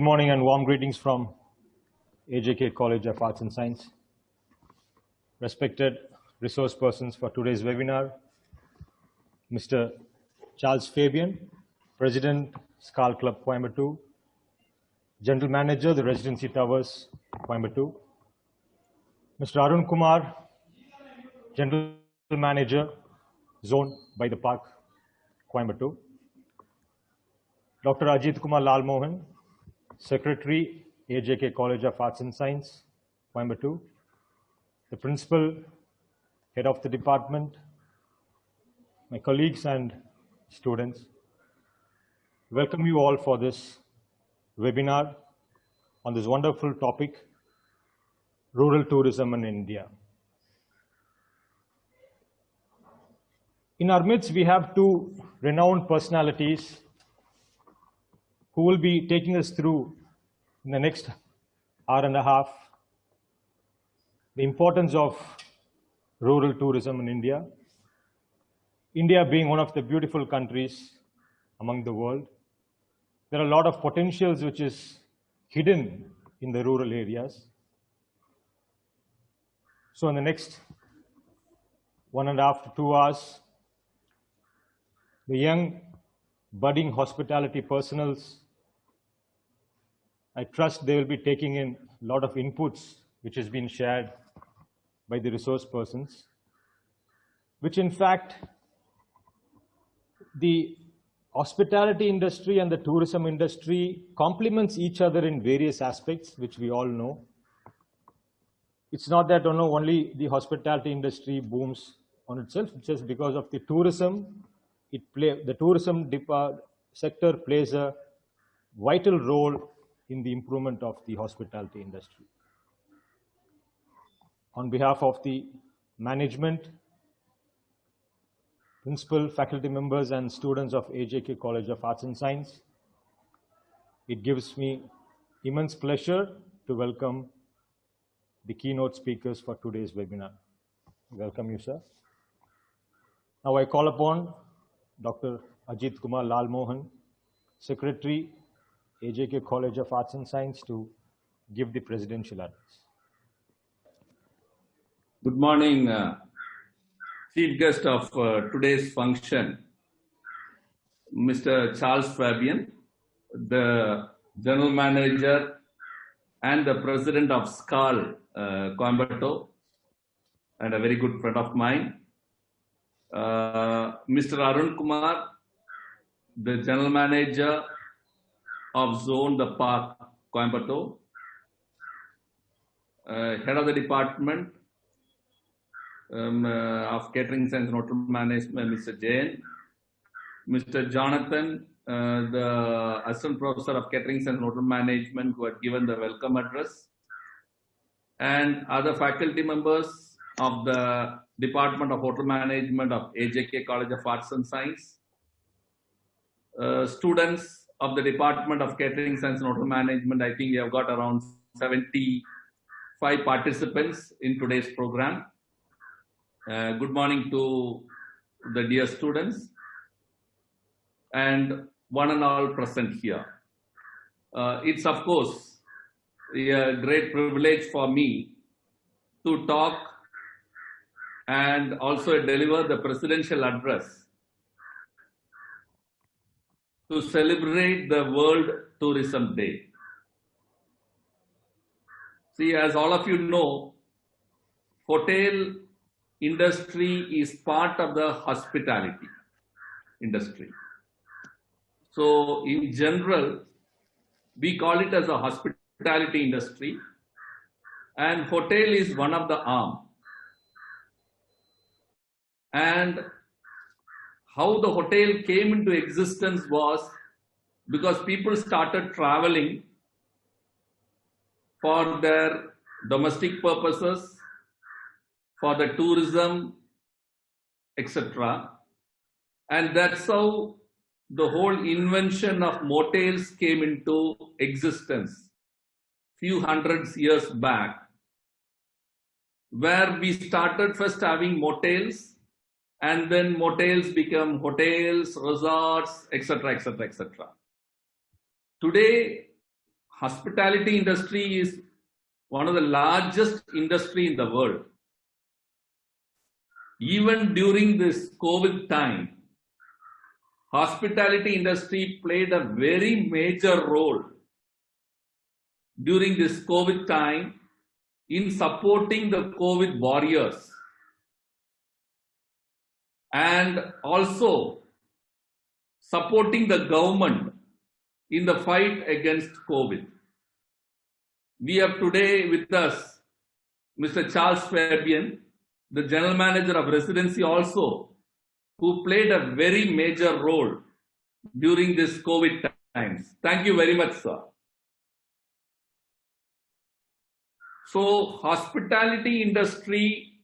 morning and warm greetings from AJK College of Arts and Science. Respected resource persons for today's webinar, Mr. Charles Fabian, President, SKAL Club, Coimbatore, General Manager, the Residency Towers, Coimbatore, Mr. Arun Kumar, General Manager, Zone by the Park, Coimbatore, Dr. Ajeet Mohan, Secretary, AJK College of Arts and Science, Coimbatore, the Principal, Head of the Department, my colleagues and students. Welcome you all for this webinar on this wonderful topic, rural tourism in India. In our midst, we have two renowned personalities who will be taking us through in the next hour and a half the importance of rural tourism in India. India being one of the beautiful countries among the world, there are a lot of potentials which is hidden in the rural areas. So in the next 1.5 to 2 hours, the young budding hospitality personals, I trust they will be taking in a lot of inputs which has been shared by the resource persons, which in fact the hospitality industry and the tourism industry complements each other in various aspects, which we all know. It's not that only the hospitality industry booms on itself, it's just because of the tourism. The tourism sector plays a vital role in the improvement of the hospitality industry. On behalf of the management, principal, faculty members, and students of AJK College of Arts and Science, it gives me immense pleasure to welcome the keynote speakers for today's webinar. Welcome you, sir. Now I call upon Dr. Ajeet Kumar Lal Mohan, Secretary, AJK College of Arts and Science, to give the presidential address. Good morning, Chief Guest of today's function, Mr. Charles Fabian, the General Manager and the President of SKAL, Coimbatore, and a very good friend of mine. Mr. Arun Kumar, the General Manager of Zone, the Park, Coimbatore, Head of the Department of Catering Science and Hotel Management, Mr. Jain, Mr. Jonathan, the Assistant Professor of Catering Science and Hotel Management, who had given the welcome address, and other faculty members of the Department of Hotel Management of AJK College of Arts and Science, students of the Department of Catering Science and Hotel Management. I think we have got around 75 participants in today's program. Good morning to the dear students and one and all present here. It's of course a great privilege for me to talk and also deliver the presidential address to celebrate the World Tourism Day. See, as all of you know, hotel industry is part of the hospitality industry. So in general, we call it as a hospitality industry, and hotel is one of the arm. And how the hotel came into existence was because people started traveling for their domestic purposes, for the tourism, etc. And that's how the whole invention of motels came into existence few hundreds years back, where we started first having motels, and then motels become hotels, resorts, etc., etc., etc. Today, hospitality industry is one of the largest industry in the world. Even during this COVID time, hospitality industry played a very major role during this COVID time in supporting the COVID warriors and also supporting the government in the fight against COVID. We have today with us Mr. Charles Fabian, the General Manager of Residency also, who played a very major role during this COVID times. Thank you very much, sir. So, hospitality industry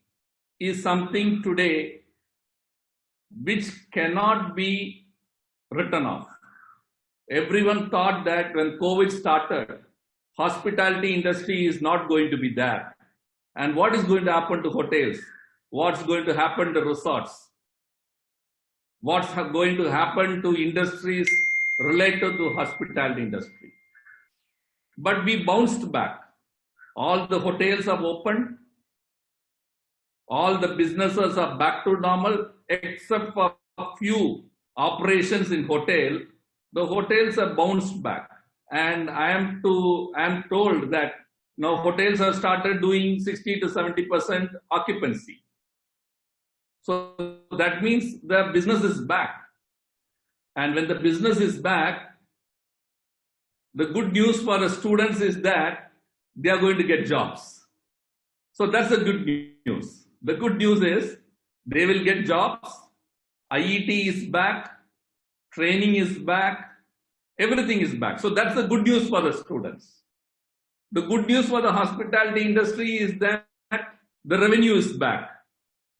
is something today which cannot be written off. Everyone thought that when COVID started, hospitality industry is not going to be there. And what is going to happen to hotels? What's going to happen to resorts? What's going to happen to industries related to hospitality industry? But we bounced back. All the hotels have opened. All the businesses are back to normal, except for a few operations in hotel. The hotels have bounced back. And I am told that now hotels have started doing 60 to 70% occupancy. So that means the business is back. And when the business is back, the good news for the students is that they are going to get jobs. So that's the good news. The good news is they will get jobs. IET is back. Training is back. Everything is back. So that's the good news for the students. The good news for the hospitality industry is that the revenue is back.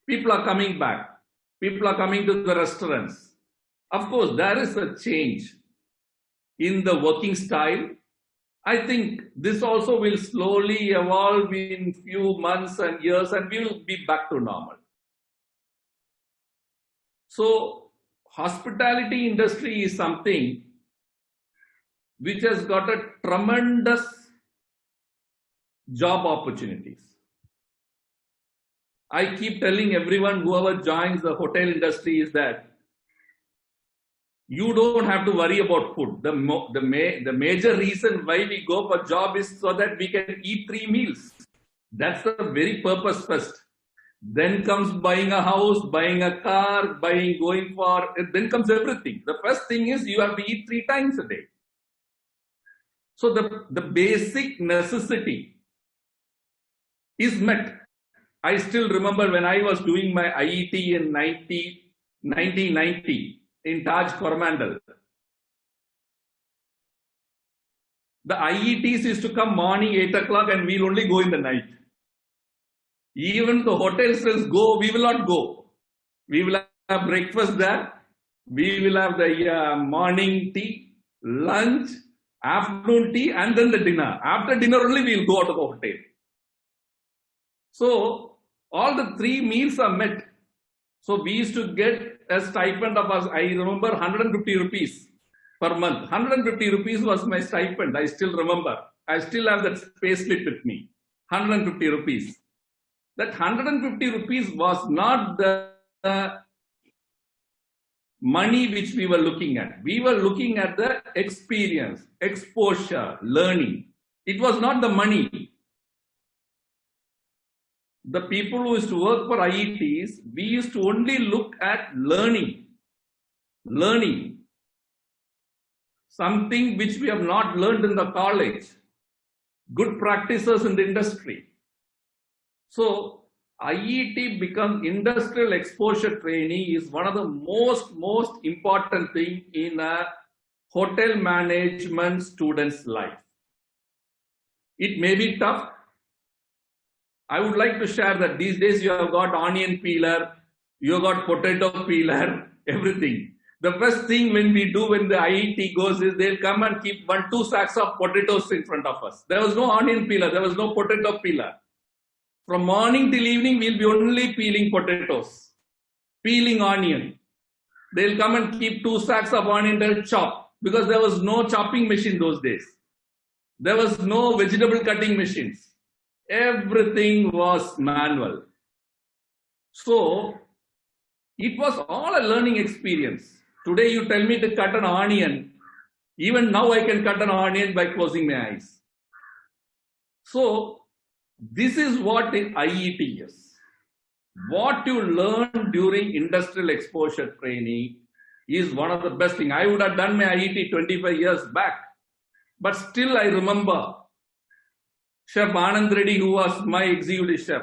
People are coming back. People are coming to the restaurants. Of course, there is a change in the working style. I think this also will slowly evolve in few months and years, and we will be back to normal. So, hospitality industry is something which has got a tremendous job opportunities. I keep telling everyone, whoever joins the hotel industry, is that you don't have to worry about food. The major reason why we go for job is so that we can eat 3 meals. That's the very purpose first. Then comes buying a house, buying a car, then comes everything. The first thing is you have to eat 3 times a day. So the basic necessity is met. I still remember when I was doing my IET in 1990 in Taj Coromandel. The IETs used to come morning 8 o'clock and we'll only go in the night. Even the hotel says go, we will not go. We will have breakfast there. We will have the morning tea, lunch, afternoon tea, and then the dinner. After dinner only we will go out of the hotel. So all the 3 meals are met. So we used to get a stipend of us, I remember 150 rupees per month. 150 rupees was my stipend, I still remember. I still have that pay slip with me. 150 rupees. That 150 rupees was not the money which we were looking at. We were looking at the experience, exposure, learning. It was not the money. The people who used to work for IETs, we used to only look at learning. Learning. Something which we have not learned in the college. Good practices in the industry. So, IET becomes industrial exposure training is one of the most important thing in a hotel management student's life. It may be tough. I would like to share that these days you have got onion peeler, you have got potato peeler, everything. The first thing when we do when the IET goes is they'll come and keep 1-2 sacks of potatoes in front of us. There was no onion peeler, there was no potato peeler. From morning till evening, we'll be only peeling potatoes, peeling onion. They'll come and keep 2 sacks of onion, they'll chop, because there was no chopping machine those days. There was no vegetable cutting machines. Everything was manual. So it was all a learning experience. Today you tell me to cut an onion. Even now I can cut an onion by closing my eyes. So this is what IET is. What you learn during industrial exposure training is one of the best things. I would have done my IET 25 years back. But still I remember Chef Anand Reddy, who was my executive chef.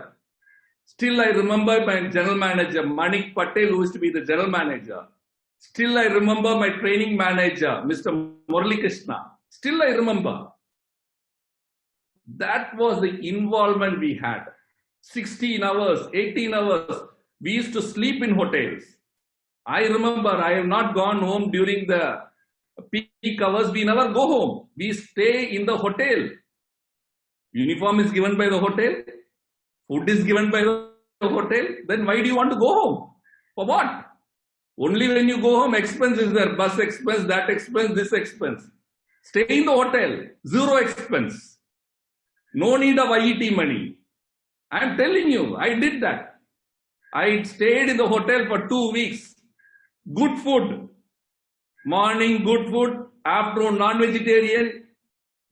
Still I remember my general manager, Manik Patel, who used to be the general manager. Still I remember my training manager, Mr. Murali Krishna. Still I remember. That was the involvement we had. 16 hours, 18 hours. We used to sleep in hotels. I remember I have not gone home during the peak hours. We never go home. We stay in the hotel. Uniform is given by the hotel. Food is given by the hotel. Then why do you want to go home? For what? Only when you go home, expense is there. Bus expense, that expense, this expense. Stay in the hotel. Zero expense. No need of IET money. I am telling you, I did that. I stayed in the hotel for 2 weeks. Good food. Morning, good food. Afternoon, non-vegetarian.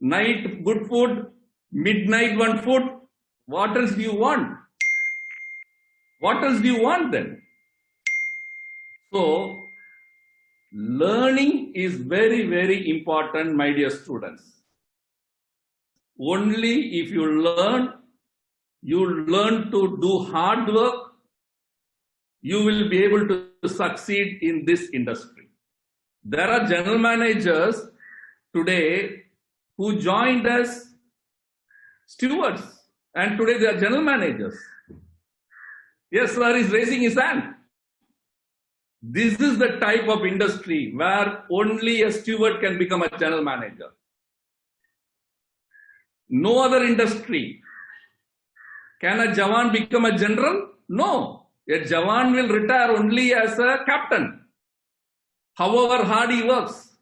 Night, good food. Midnight, one food. What else do you want? What else do you want then? So, learning is very, very important, my dear students. Only if you learn to do hard work, you will be able to succeed in this industry. There are general managers today who joined as stewards, and today they are general managers. Yes, sir is raising his hand. This is the type of industry where only a steward can become a general manager. No other industry. Can a Jawan become a general? No. A Jawan will retire only as a captain, however hard he works.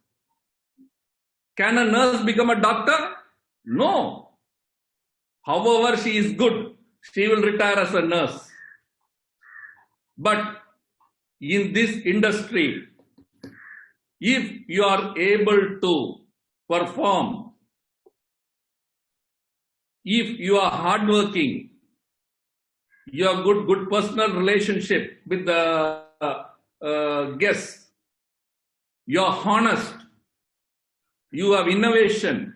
Can a nurse become a doctor? No. However she is good, she will retire as a nurse. But in this industry, if you are able to perform, if you are hardworking, you have good personal relationship with the guests, you are honest, you have innovation,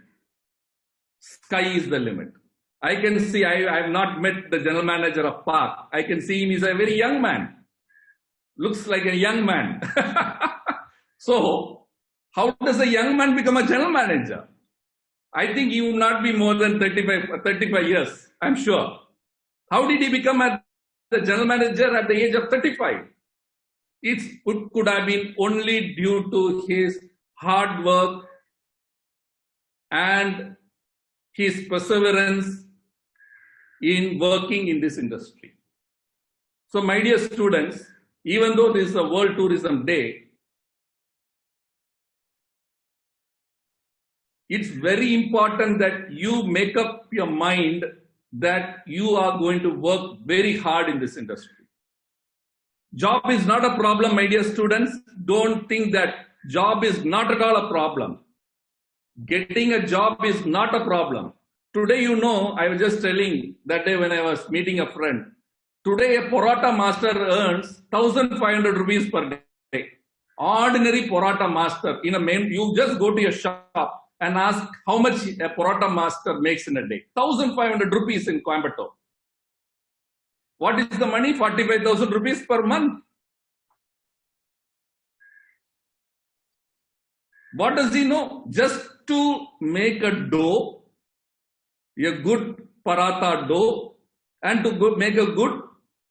sky is the limit. I can see, I have not met the general manager of Park. I can see him, he's a very young man. Looks like a young man. So, how does a young man become a general manager? I think he will not be more than 35 years, I'm sure. How did he become the general manager at the age of 35? It could have been only due to his hard work and his perseverance in working in this industry. So, my dear students, even though this is a World Tourism Day, it's very important that you make up your mind that you are going to work very hard in this industry. Job is not a problem, my dear students. Don't think that job is not at all a problem. Getting a job is not a problem. Today, you know, I was just telling that day when I was meeting a friend. Today, a paratha master earns 1,500 rupees per day. Ordinary paratha master, you just go to your shop and ask how much a paratha master makes in a day. 1,500 rupees in Coimbatore. What is the money? 45,000 rupees per month. What does he know? Just to make a dough, a good paratha dough, and to make a good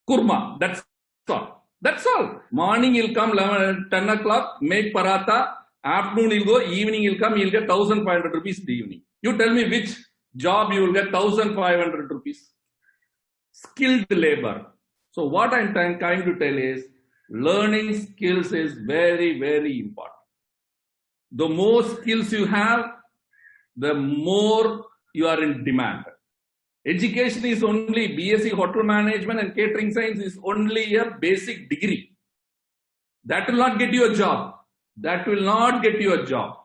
kurma. That's all. That's all. Morning he'll come 10 o'clock, make paratha. Afternoon he'll go, evening he'll come, he'll get 1,500 rupees in the evening. You tell me which job you will get 1,500 rupees. Skilled labor. So what I'm trying to tell is, learning skills is very, very important. The more skills you have, the more you are in demand. Education is only BSc Hotel Management and Catering Science is only a basic degree. That will not get you a job. That will not get you a job.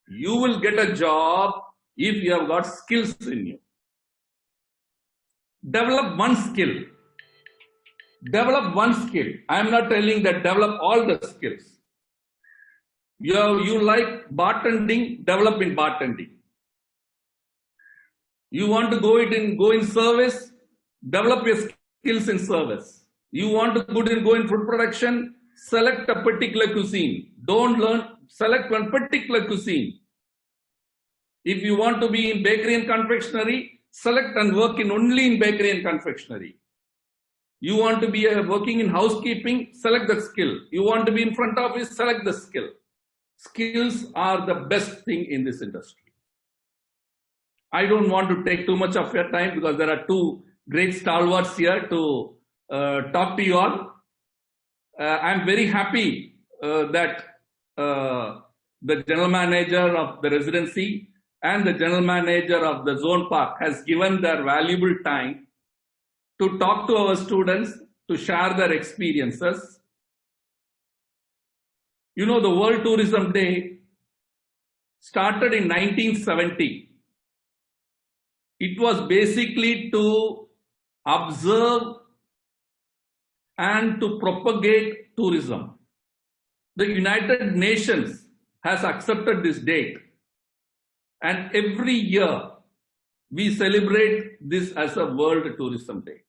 You will get a job if you have got skills in you. Develop one skill. Develop one skill. I am not telling that develop all the skills. You like bartending, develop in bartending. You want to go in service, develop your skills in service. You want to go in food production, select a particular cuisine. Don't select one particular cuisine. If you want to be in bakery and confectionery, select and work only in bakery and confectionery. You want to be working in housekeeping, select the skill. You want to be in front office, select the skill. Skills are the best thing in this industry. I don't want to take too much of your time because there are two great stalwarts here to talk to you all. I'm very happy that the general manager of the residency and the general manager of the zone park has given their valuable time to talk to our students, to share their experiences. You know, the World Tourism Day started in 1970. It was basically to observe and to propagate tourism. The United Nations has accepted this date, and every year we celebrate this as a World Tourism Day.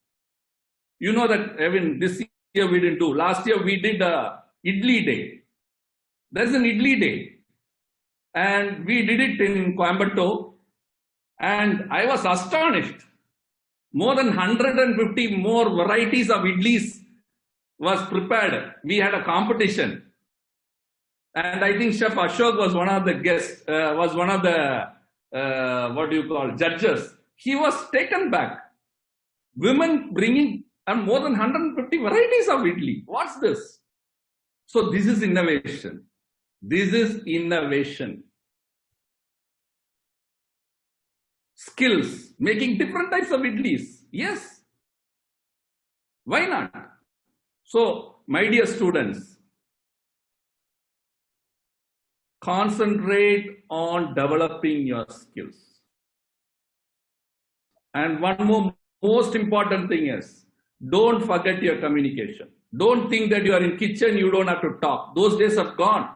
You know that even this year we didn't do. Last year we did a Idli Day. There's an Idli Day, and we did it in Coimbatore. And I was astonished. More than 150 more varieties of idlis was prepared. We had a competition. And I think Chef Ashok was one of the guests, was one of the, judges. He was taken back. Women bringing more than 150 varieties of idli. What's this? So this is innovation. This is innovation. Skills, making different types of idlis. Yes. Why not? So, my dear students, concentrate on developing your skills. And one more most important thing is, don't forget your communication. Don't think that you are in kitchen, you don't have to talk. Those days have gone.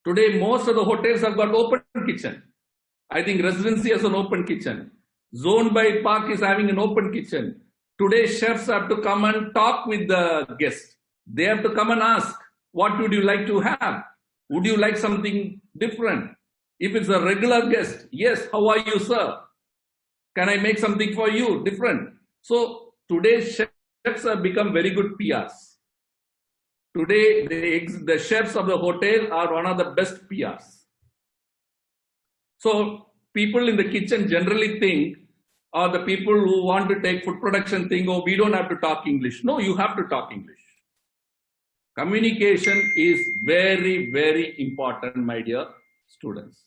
Today, most of the hotels have got open kitchen. I think Residency has an open kitchen. Zone by Park is having an open kitchen. Today, chefs have to come and talk with the guests. They have to come and ask, what would you like to have? Would you like something different? If it's a regular guest, yes, how are you, sir? Can I make something for you different? So today, chefs have become very good PRs. Today, the chefs of the hotel are one of the best PRs. So people in the kitchen generally think, or the people who want to take food production think, oh, we don't have to talk English. No, you have to talk English. Communication is very, very important, my dear students.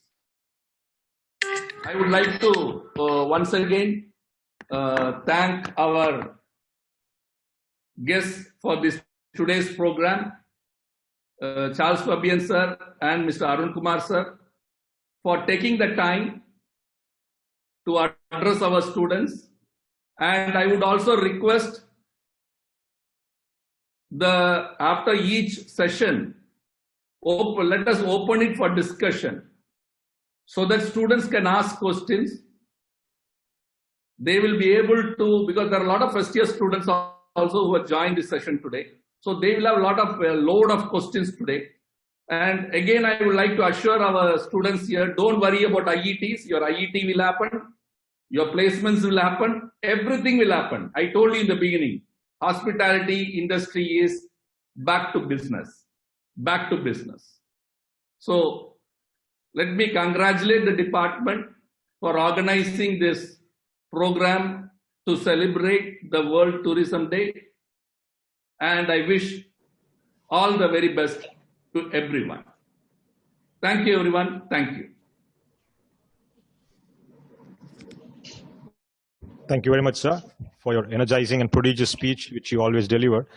I would like to once again thank our guests for today's program, Charles Fabian sir and Mr. Arun Kumar sir, for taking the time to address our students. And I would also request after each session, let us open it for discussion so that students can ask questions. They will be able to, because there are a lot of first year students also who have joined this session today. So they will have a load of questions today. And again, I would like to assure our students here, don't worry about IETs. Your IET will happen. Your placements will happen. Everything will happen. I told you in the beginning, hospitality industry is back to business. Back to business. So let me congratulate the department for organizing this program to celebrate the World Tourism Day. And I wish all the very best to everyone. Thank you, everyone. Thank you. Thank you very much, sir, for your energizing and prodigious speech, which you always deliver.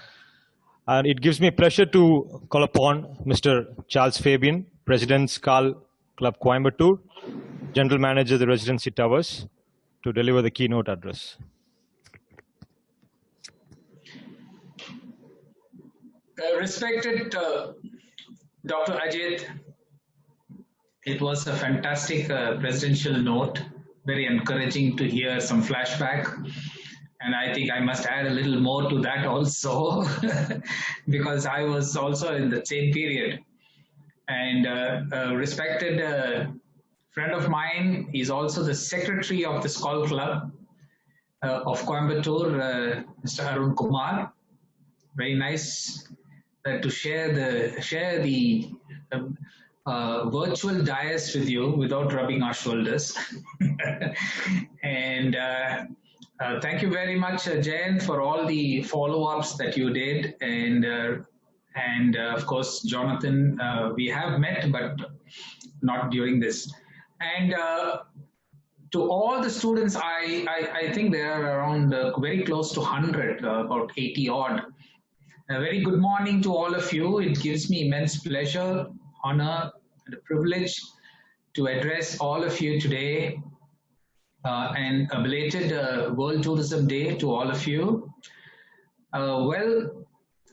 And it gives me pleasure to call upon Mr. Charles Fabian, President SKAL Club Coimbatore, General Manager of the Residency Towers, to deliver the keynote address. Respected Dr. Ajeet, it was a fantastic presidential note, very encouraging to hear some flashback. And I think I must add a little more to that also, because I was also in the same period. And a respected friend of mine is also the secretary of the SKAL Club of Coimbatore, Mr. Arun Kumar. Very nice to share the virtual dais with you without rubbing our shoulders. And thank you very much, Jayan, for all the follow-ups that you did. And of course, Jonathan, we have met, but not during this. And to all the students, I think there are around very close to 100, about 80 odd. A very good morning to all of you. It gives me immense pleasure, honor, and a privilege to address all of you today, and a belated World Tourism Day to all of you. Well,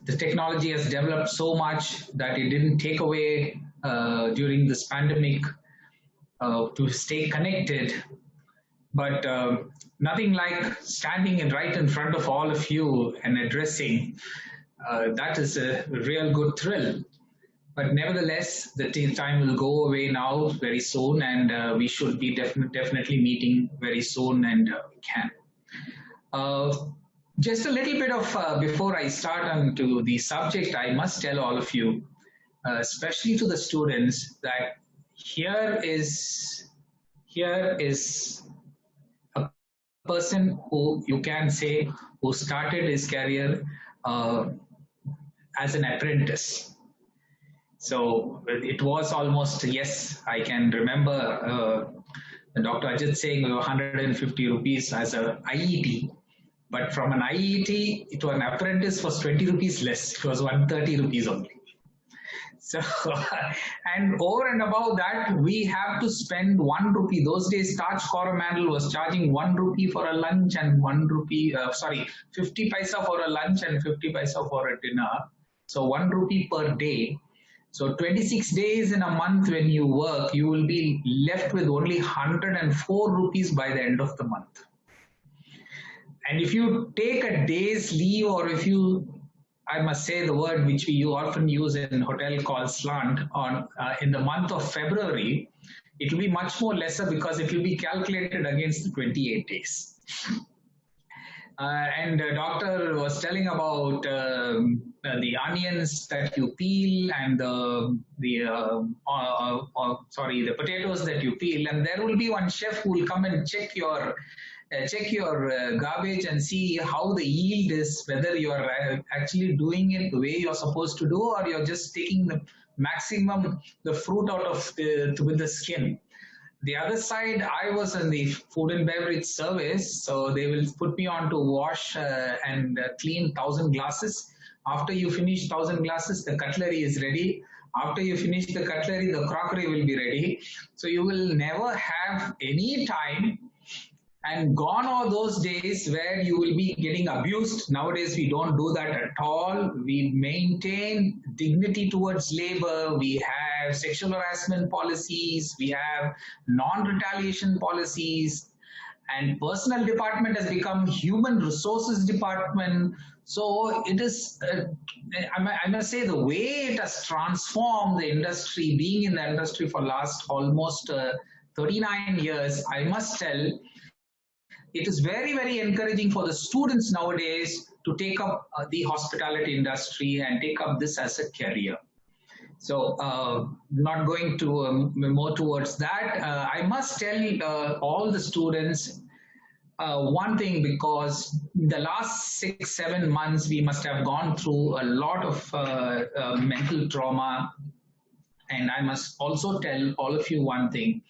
the technology has developed so much that it didn't take away during this pandemic to stay connected, but nothing like standing right in front of all of you and addressing. That is a real good thrill. But nevertheless, the time will go away now very soon, and we should be definitely meeting very soon, and we can. Just a little bit of, before I start on to the subject, I must tell all of you, especially to the students, that here is a person who you can say who started his career as an apprentice. So it was almost, yes, I can remember Dr. Ajeet saying 150 rupees as a IET, but from an IET to an apprentice was 20 rupees less. It was 130 rupees only. So, and over and above that, we have to spend 1 rupee. Those days, Taj Coromandel was charging 1 rupee for a lunch and 1 rupee, 50 paisa for a lunch and 50 paisa for a dinner. So 1 rupee per day. So 26 days in a month when you work, you will be left with only 104 rupees by the end of the month. And if you take a day's leave, or if you, I must say the word which we often use in hotel called slant, on in the month of February, it will be much more lesser because it will be calculated against the 28 days. And the doctor was telling about the onions that you peel and the potatoes that you peel, and there will be one chef who will come and check your garbage and see how the yield is, whether you are actually doing it the way you're supposed to do, or you're just taking the maximum the fruit out of with the skin. The other side, I was in the food and beverage service, so they will put me on to wash and clean 1,000 glasses. After you finish 1,000 glasses, the cutlery is ready. After you finish the cutlery, the crockery will be ready. So you will never have any time. And gone are those days where you will be getting abused. Nowadays, we don't do that at all. We maintain dignity towards labor. We have sexual harassment policies. We have non-retaliation policies. And personnel department has become human resources department. So it is, I must say, the way it has transformed the industry, being in the industry for last almost 39 years, I must tell, it is very, very encouraging for the students nowadays to take up the hospitality industry and take up this as a career. So not going to more towards that, I must tell all the students one thing, because in the last 6-7 months, we must have gone through a lot of mental trauma. And I must also tell all of you one thing.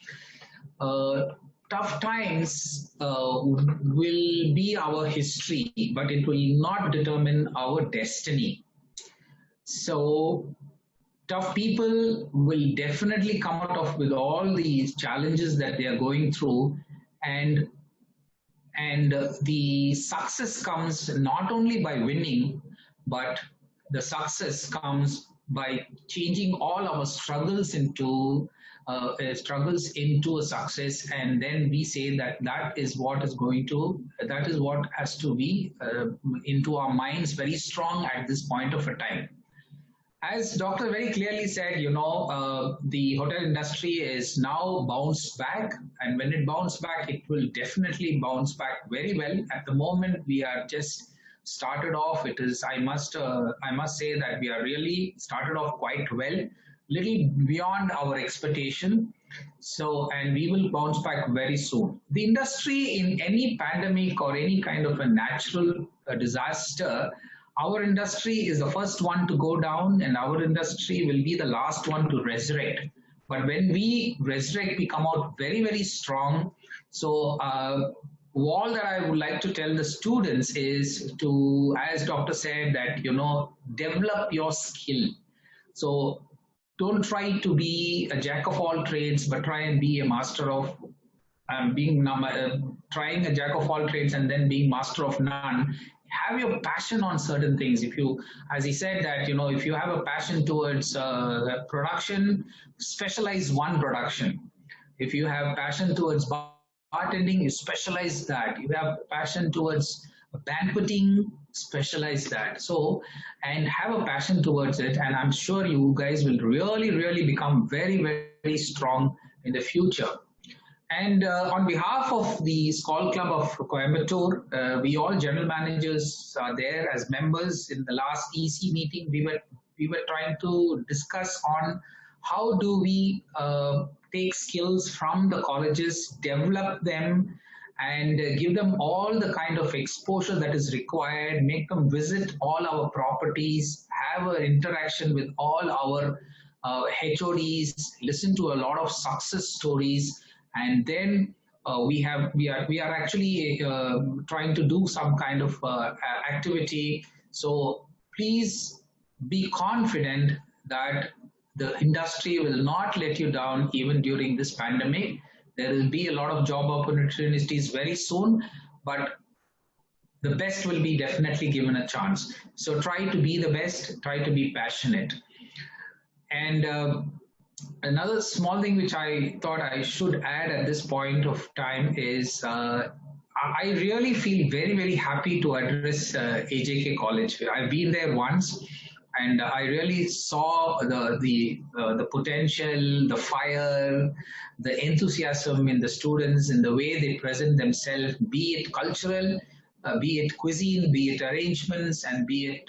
tough times will be our history, but it will not determine our destiny. So tough people will definitely come out of with all these challenges that they are going through, and the success comes not only by winning, but the success comes by changing all our struggles into a success, and then we say that that is what has to be into our minds very strong at this point of a time. As Doctor very clearly said, the hotel industry is now bounced back, and when it bounces back, it will definitely bounce back very well. At the moment, we are just started off. I must say that we are really started off quite well, little beyond our expectation. So, and we will bounce back very soon. The industry, in any pandemic or any kind of a natural disaster, our industry is the first one to go down, and our industry will be the last one to resurrect. But when we resurrect, we come out very, very strong. So all that I would like to tell the students is to, as Doctor said, that, develop your skill. So don't try to be a jack of all trades, but try and be a master of trying a jack of all trades and then being master of none. Have your passion on certain things. If you, as he said, that if you have a passion towards production, specialize one production. If you have passion towards bartending, you specialize that. You have passion towards banqueting, specialize that. So, and have a passion towards it, and I'm sure you guys will really, really become very, very strong in the future. And on behalf of the SKAL Club of Coimbatore, we all general managers are there as members. In the last EC meeting, we were trying to discuss on how do we take skills from the colleges, develop them, and give them all the kind of exposure that is required, make them visit all our properties, have an interaction with all our HODs, listen to a lot of success stories. And then we are actually trying to do some kind of activity. So please be confident that the industry will not let you down even during this pandemic. There will be a lot of job opportunities very soon, but the best will be definitely given a chance. So try to be the best, try to be passionate. And another small thing which I thought I should add at this point of time is I really feel very, very happy to address AJK College. I've been there once, and I really saw the potential, the fire, the enthusiasm in the students, in the way they present themselves, be it cultural, be it cuisine, be it arrangements, and be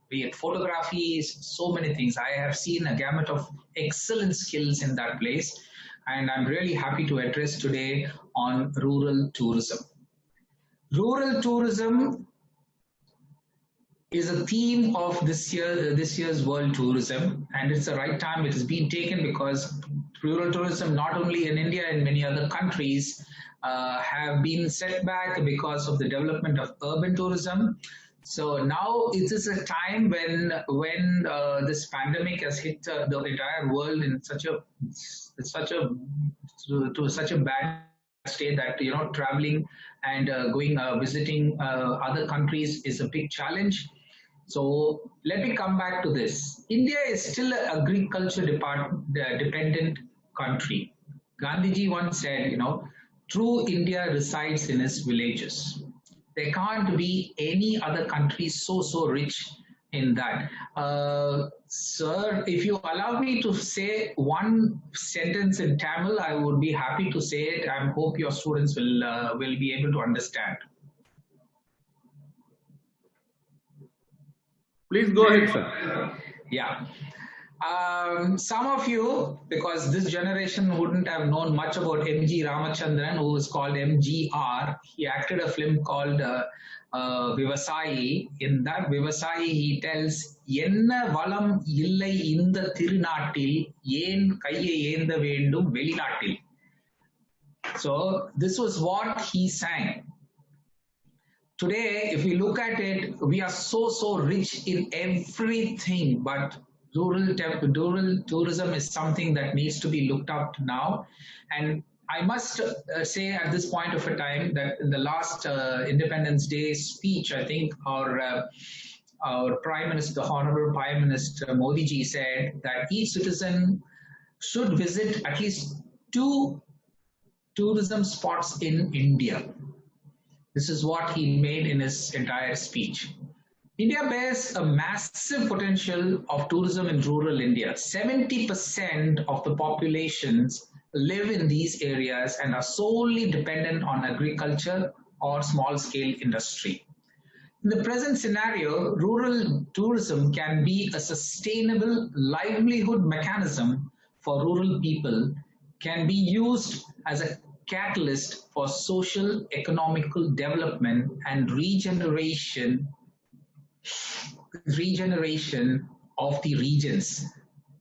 it photographies, so many things. I have seen a gamut of excellent skills in that place, and I'm really happy to address today on rural tourism. Rural tourism is a theme of this year's World Tourism, and it's the right time it has been taken, because rural tourism, not only in India and many other countries, have been set back because of the development of urban tourism. So now it is a time when this pandemic has hit the entire world in such a bad state that traveling and going visiting other countries is a big challenge. So let me come back to this. India is still an agriculture dependent country. Gandhiji once said, true India resides in its villages. There can't be any other country so rich in that. Sir, if you allow me to say one sentence in Tamil, I would be happy to say it. I hope your students will be able to understand. Please go ahead, sir. Yeah. Some of you, because this generation wouldn't have known much about M.G. Ramachandran, who was called MGR. He acted a film called Vivasayi. In that Vivasayi, he tells, Enna valam illai inda tirunattil, yen kaiye yenda vendum velinattil. So this was what he sang. Today, if we look at it, we are so rich in everything, but rural tourism is something that needs to be looked up now. And I must say at this point of a time that in the last Independence Day speech, I think our Prime Minister, the Honorable Prime Minister Modi ji, said that each citizen should visit at least 2 tourism spots in India. This is what he made in his entire speech. India bears a massive potential of tourism in rural India. 70% of the populations live in these areas and are solely dependent on agriculture or small-scale industry. In the present scenario, rural tourism can be a sustainable livelihood mechanism for rural people, can be used as a catalyst for social, economical development and regeneration of the regions.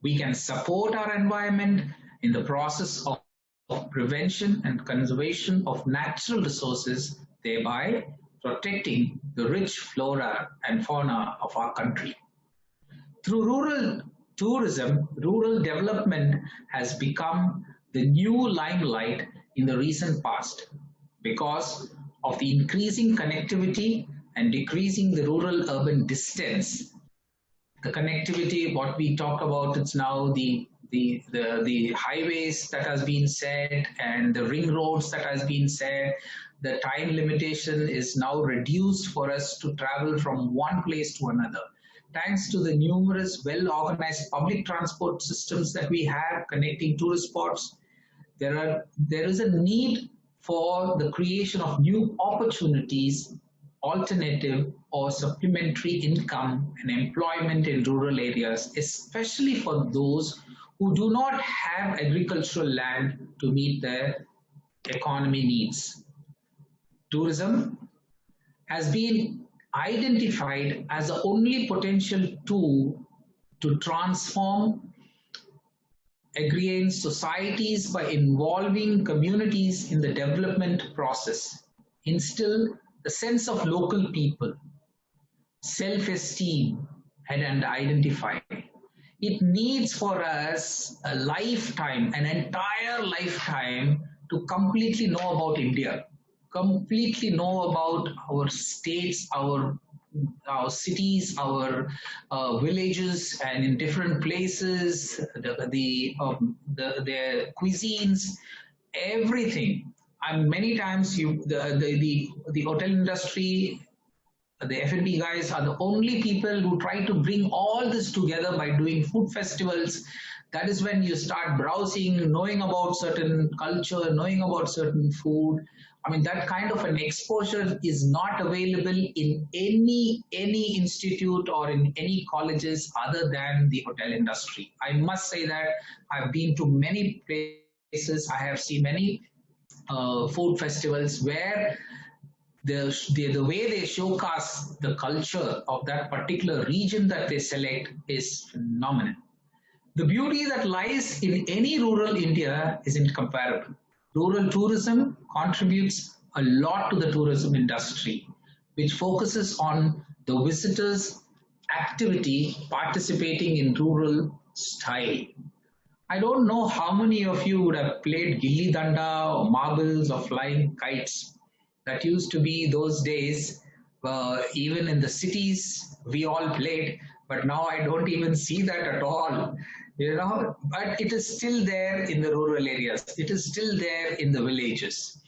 We can support our environment in the process of prevention and conservation of natural resources, thereby protecting the rich flora and fauna of our country. Through rural tourism, rural development has become the new limelight in the recent past because of the increasing connectivity and decreasing the rural-urban distance. The connectivity, what we talk about, it's now the highways that has been said and the ring roads that has been said. The time limitation is now reduced for us to travel from one place to another. Thanks to the numerous well-organized public transport systems that we have connecting tourist spots, there is a need for the creation of new opportunities, alternative or supplementary income and employment in rural areas, especially for those who do not have agricultural land to meet their economy needs. Tourism has been identified as the only potential tool to transform agrarian societies by involving communities in the development process, instill a sense of local people, self-esteem, and identify. It needs for us a lifetime, an entire lifetime, to completely know about India, completely know about our states, our cities, our villages, and in different places, the cuisines, everything. And many times the hotel industry, the F&B guys are the only people who try to bring all this together by doing food festivals. That is when you start browsing, knowing about certain culture, knowing about certain food. I mean, that kind of an exposure is not available in any institute or in any colleges other than the hotel industry. I must say that I've been to many places. I have seen many food festivals where the way they showcase the culture of that particular region that they select is phenomenal. The beauty that lies in any rural India is incomparable. Rural tourism contributes a lot to the tourism industry, which focuses on the visitors' activity participating in rural style. I don't know how many of you would have played gilli danda or marbles or flying kites. That used to be those days, even in the cities, we all played, but now I don't even see that at all. But it is still there in the rural areas. It is still there in the villages.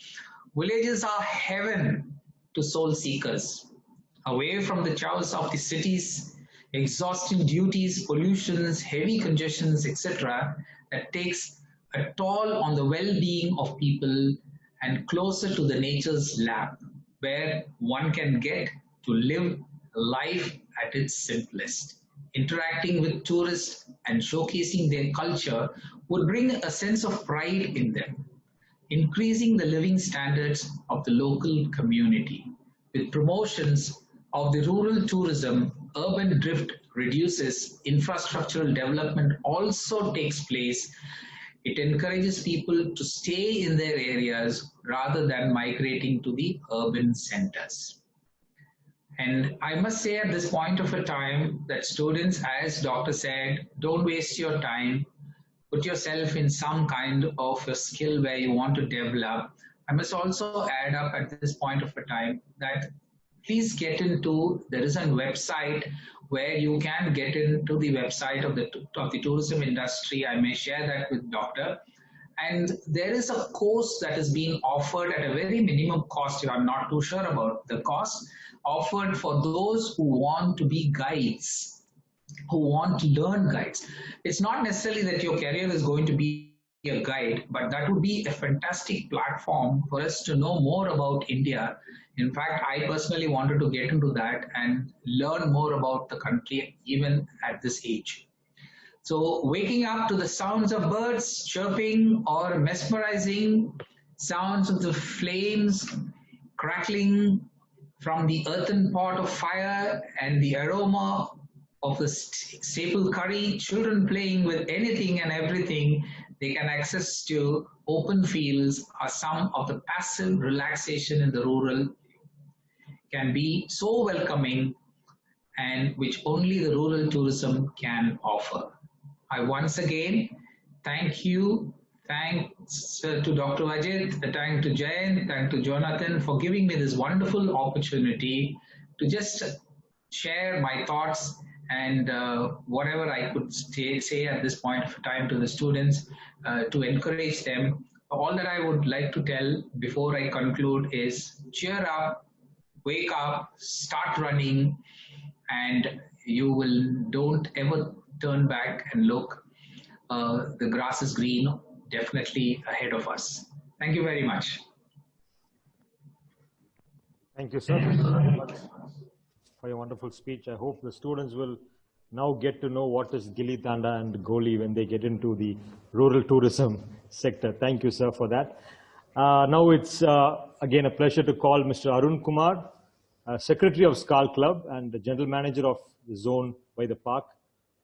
Villages are heaven to soul seekers. Away from the chaos of the cities, exhausting duties, pollutions, heavy congestions, etc., that takes a toll on the well-being of people, and closer to the nature's lap, where one can get to live life at its simplest. Interacting with tourists and showcasing their culture would bring a sense of pride in them, increasing the living standards of the local community. With promotions of the rural tourism, urban drift reduces, infrastructural development also takes place, It encourages people to stay in their areas rather than migrating to the urban centers. And I must say at this point of a time that students, as doctor said, don't waste your time. Put yourself in some kind of a skill where you want to develop. I must also add up at this point of a time that please get into, there is a website where you can get into the website of the tourism industry. I may share that with doctor. And there is a course that is being offered at a very minimum cost. I'm not too sure about the cost, offered for those who want to be guides, who want to learn guides. It's not necessarily that your career is going to be a guide, but that would be a fantastic platform for us to know more about India. In fact, I personally wanted to get into that and learn more about the country even at this age. So waking up to the sounds of birds chirping or mesmerizing sounds of the flames crackling from the earthen pot of fire and the aroma of the staple curry, children playing with anything and everything they can access to open fields are some of the passive relaxation in the rural can be so welcoming and which only the rural tourism can offer. I once again thank you, thanks to Dr. Ajeet, thank to Jayan, thank to Jonathan for giving me this wonderful opportunity to just share my thoughts and whatever I could say at this point of time to the students to encourage them. All that I would like to tell before I conclude is cheer up, wake up, start running, and you will don't ever turn back and look. The grass is green, definitely ahead of us. Thank you very much. Thank you, sir. Thank you very much for your wonderful speech. I hope the students will now get to know what is Gilli Tanda and Goli when they get into the rural tourism sector. Thank you, sir, for that. Now it's again a pleasure to call Mr. Arun Kumar, Secretary of SKAL Club and the General Manager of the Zone by the Park,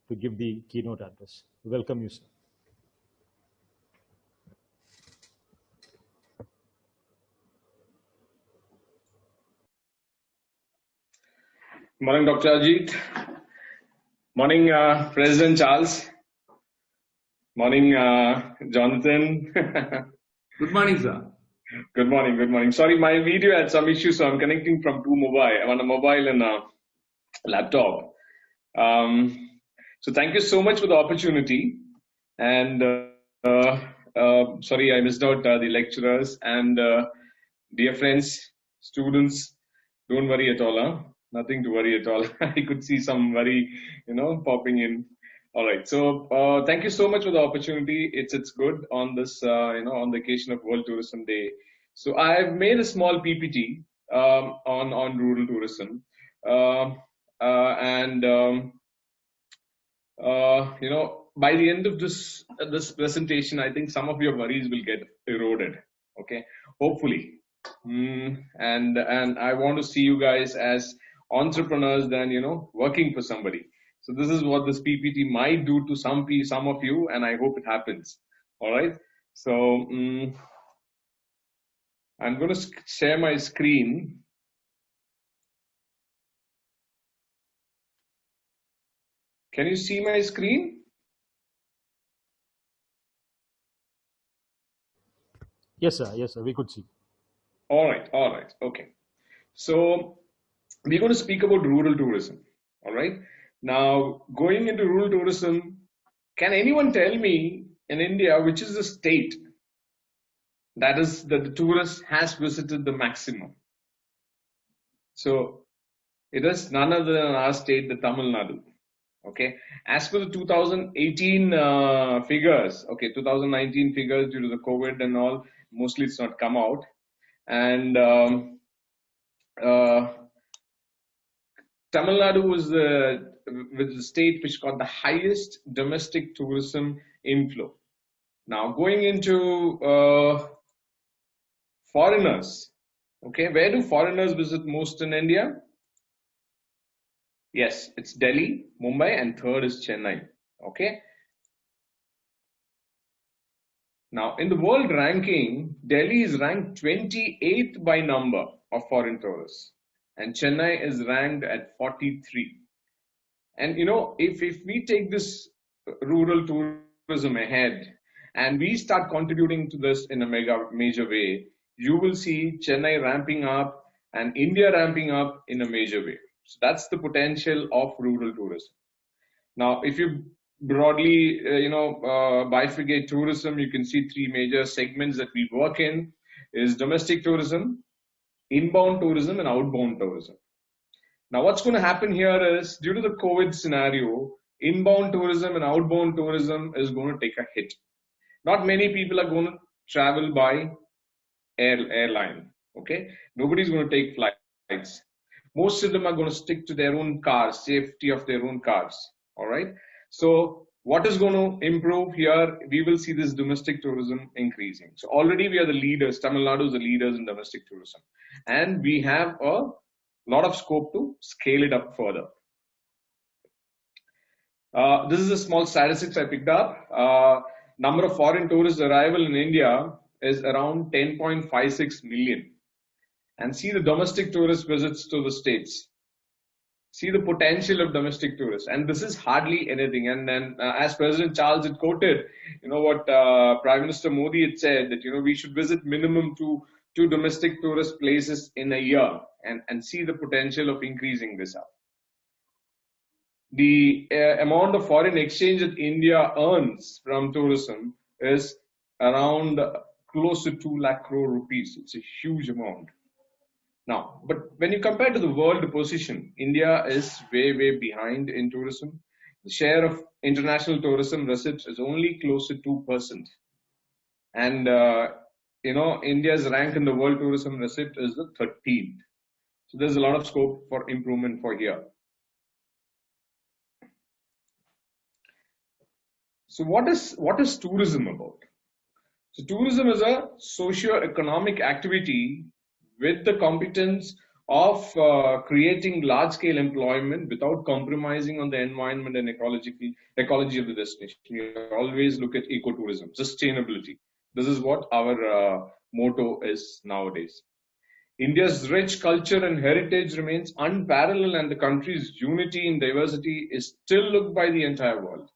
to give the keynote address. Welcome you, sir. Morning, Dr. Ajeet. Morning, President Charles. Morning, Jonathan. Good morning, sir. Good morning, good morning. Sorry, my video had some issues, so I'm connecting from two mobile. I'm on a mobile and a laptop. So thank you so much for the opportunity. And sorry, I missed out the lecturers and dear friends, students. Don't worry at all, huh? Nothing to worry at all. I could see some worry, popping in. All right. So thank you so much for the opportunity. It's good on this, on the occasion of World Tourism Day. So I've made a small PPT on rural tourism, by the end of this presentation, I think some of your worries will get eroded. Okay, hopefully. And I want to see you guys as entrepreneurs than working for somebody. So this is what this PPT might do to some of you, and I hope it happens. All right. So I'm going to share my screen. Can you see my screen? Yes, sir. Yes, sir. We could see. All right. All right. Okay. So we're going to speak about rural tourism. All right. Now, going into rural tourism, can anyone tell me in India which is the state that the tourist has visited the maximum? So it is none other than our state, the Tamil Nadu. Okay, as per the 2018 figures, okay, 2019 figures due to the COVID and all, mostly it's not come out. And Tamil Nadu was the state which got the highest domestic tourism inflow. Now going into foreigners, okay, where do foreigners visit most in India? Yes, it's Delhi, Mumbai, and third is Chennai. Okay. Now, in the world ranking, Delhi is ranked 28th by number of foreign tourists, and Chennai is ranked at 43. And if we take this rural tourism ahead and we start contributing to this in a major way, you will see Chennai ramping up and India ramping up in a major way. So that's the potential of rural tourism. Now, if you broadly, bifurcate tourism, you can see three major segments that we work in: is domestic tourism, inbound tourism, and outbound tourism. Now, what's going to happen here is, due to the COVID scenario, inbound tourism and outbound tourism is going to take a hit. Not many people are going to travel by airline. Okay, nobody's going to take flights. Most of them are going to stick to their own cars, safety of their own cars. All right. So what is going to improve here? We will see this domestic tourism increasing. So already we are the leaders. Tamil Nadu is the leaders in domestic tourism, and we have a lot of scope to scale it up further. This is a small statistics I picked up. Number of foreign tourist arrival in India is around 10.56 million. And see the domestic tourist visits to the states. See the potential of domestic tourists. And this is hardly anything. And then as President Charles had quoted, what Prime Minister Modi had said, that, we should visit minimum two domestic tourist places in a year and see the potential of increasing this up. The amount of foreign exchange that India earns from tourism is around close to 2 lakh crore rupees. It's a huge amount. Now, but when you compare to the world position, India is way, way behind in tourism. The share of international tourism receipts is only close to 2%. And, India's rank in the world tourism receipt is the 13th. So there's a lot of scope for improvement for here. So what is tourism about? So tourism is a socio-economic activity with the competence of creating large-scale employment without compromising on the environment and ecology of the destination. We always look at ecotourism, sustainability. This is what our motto is nowadays. India's rich culture and heritage remains unparalleled, and the country's unity in diversity is still looked by the entire world.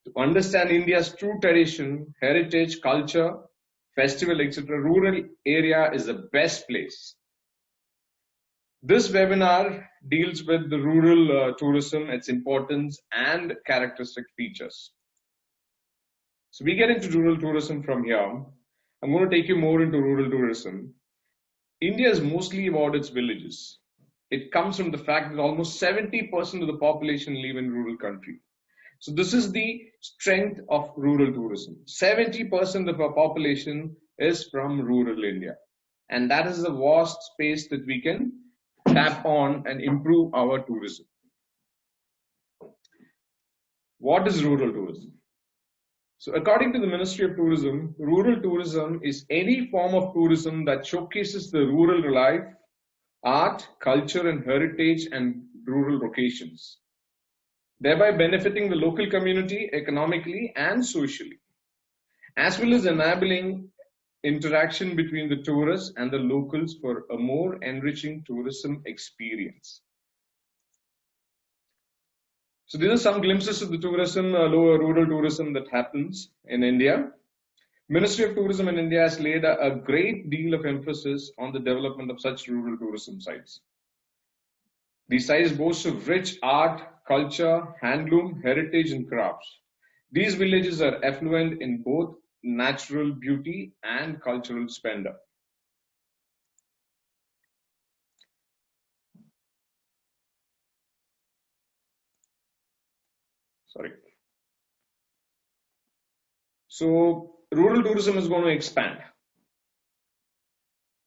To understand India's true tradition, heritage, culture, festival, etc., rural area is the best place. This webinar deals with the rural tourism, its importance and characteristic features. So we get into rural tourism from here. I'm going to take you more into rural tourism. India is mostly about its villages. It comes from the fact that almost 70% of the population live in rural country. So this is the strength of rural tourism. 70% of our population is from rural India. And that is the vast space that we can tap on and improve our tourism. What is rural tourism? So according to the Ministry of Tourism, rural tourism is any form of tourism that showcases the rural life, art, culture and heritage and rural locations, thereby benefiting the local community economically and socially, as well as enabling interaction between the tourists and the locals for a more enriching tourism experience. So these are some glimpses of the tourism, rural tourism that happens in India. Ministry of Tourism in India has laid a great deal of emphasis on the development of such rural tourism sites. These sites boast of rich art, culture, handloom, heritage and crafts. These villages are affluent in both natural beauty and cultural splendor. So rural tourism is going to expand.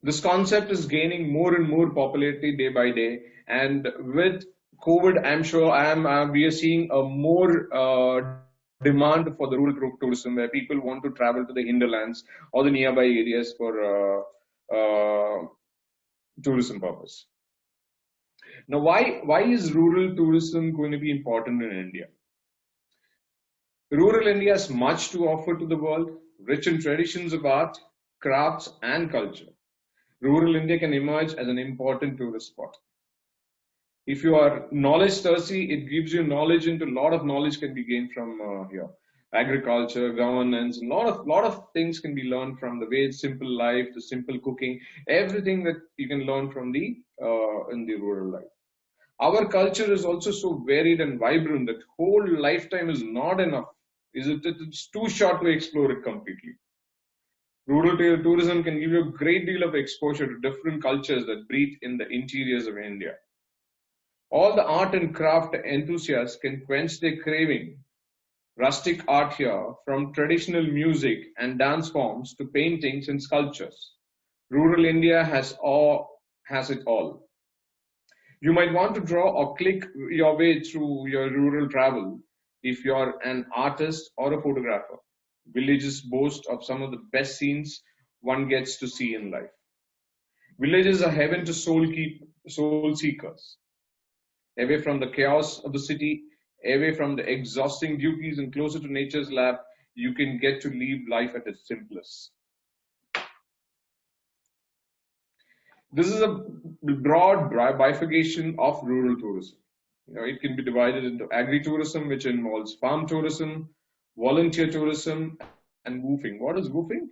This concept is gaining more and more popularity day by day, and with COVID, I'm sure we are seeing a more demand for the rural tourism, where people want to travel to the hinterlands or the nearby areas for tourism purpose. Now, why is rural tourism going to be important in India? Rural India has much to offer to the world. rich in traditions of art, crafts, and culture. Rural India can emerge as an important tourist spot. If you are knowledge thirsty, it gives you knowledge into a lot of knowledge can be gained from here. Agriculture, governance, lot of things can be learned from the way simple life, the simple cooking, everything that you can learn from the in the rural life. Our culture is also so varied and vibrant that whole lifetime is not enough. It's too short to explore it completely. Rural tourism can give you a great deal of exposure to different cultures that breathe in the interiors of India. All the art and craft enthusiasts can quench their craving. Rustic art here, from traditional music and dance forms to paintings and sculptures. Rural India has it all. You might want to draw or click your way through your rural travel if you're an artist or a photographer. Villages boast of some of the best scenes one gets to see in life. Villages are heaven to soul seekers. Away from the chaos of the city, away from the exhausting duties and closer to nature's lap, you can get to live life at its simplest. This is a broad bifurcation of rural tourism. It can be divided into agri-tourism, which involves farm tourism, volunteer tourism, and woofing. What is woofing?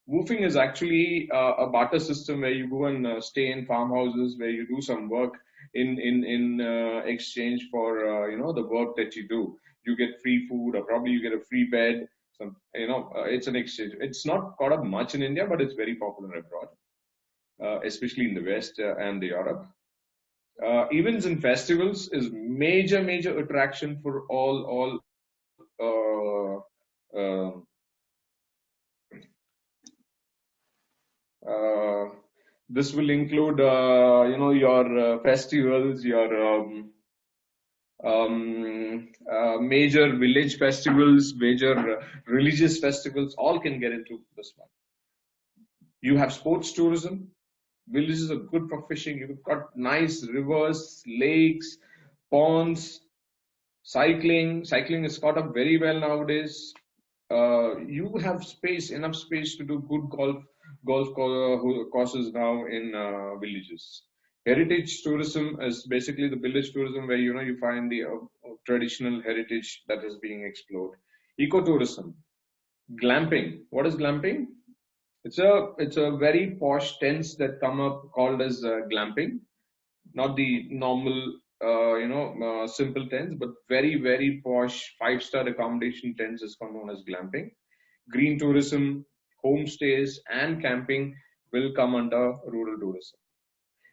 Woofing is actually a barter system where you go and stay in farmhouses, where you do some work in exchange for the work that you do. You get free food, or probably you get a free bed. It's an exchange. It's not caught up much in India, but it's very popular abroad, especially in the West and the Europe. Events and festivals is major attraction for all this will include your festivals, your major village festivals, major religious festivals, all can get into this one. You have sports tourism. Villages are good for fishing. You've got nice rivers, lakes, ponds. Cycling is caught up very well nowadays. You have enough space to do good golf courses now in villages. Heritage tourism is basically the village tourism where you find the traditional heritage that is being explored. Ecotourism, glamping. What is glamping? It's a very posh tents that come up called as glamping, not the normal simple tents, but very posh 5-star accommodation tents is known as glamping. Green tourism, homestays, and camping will come under rural tourism.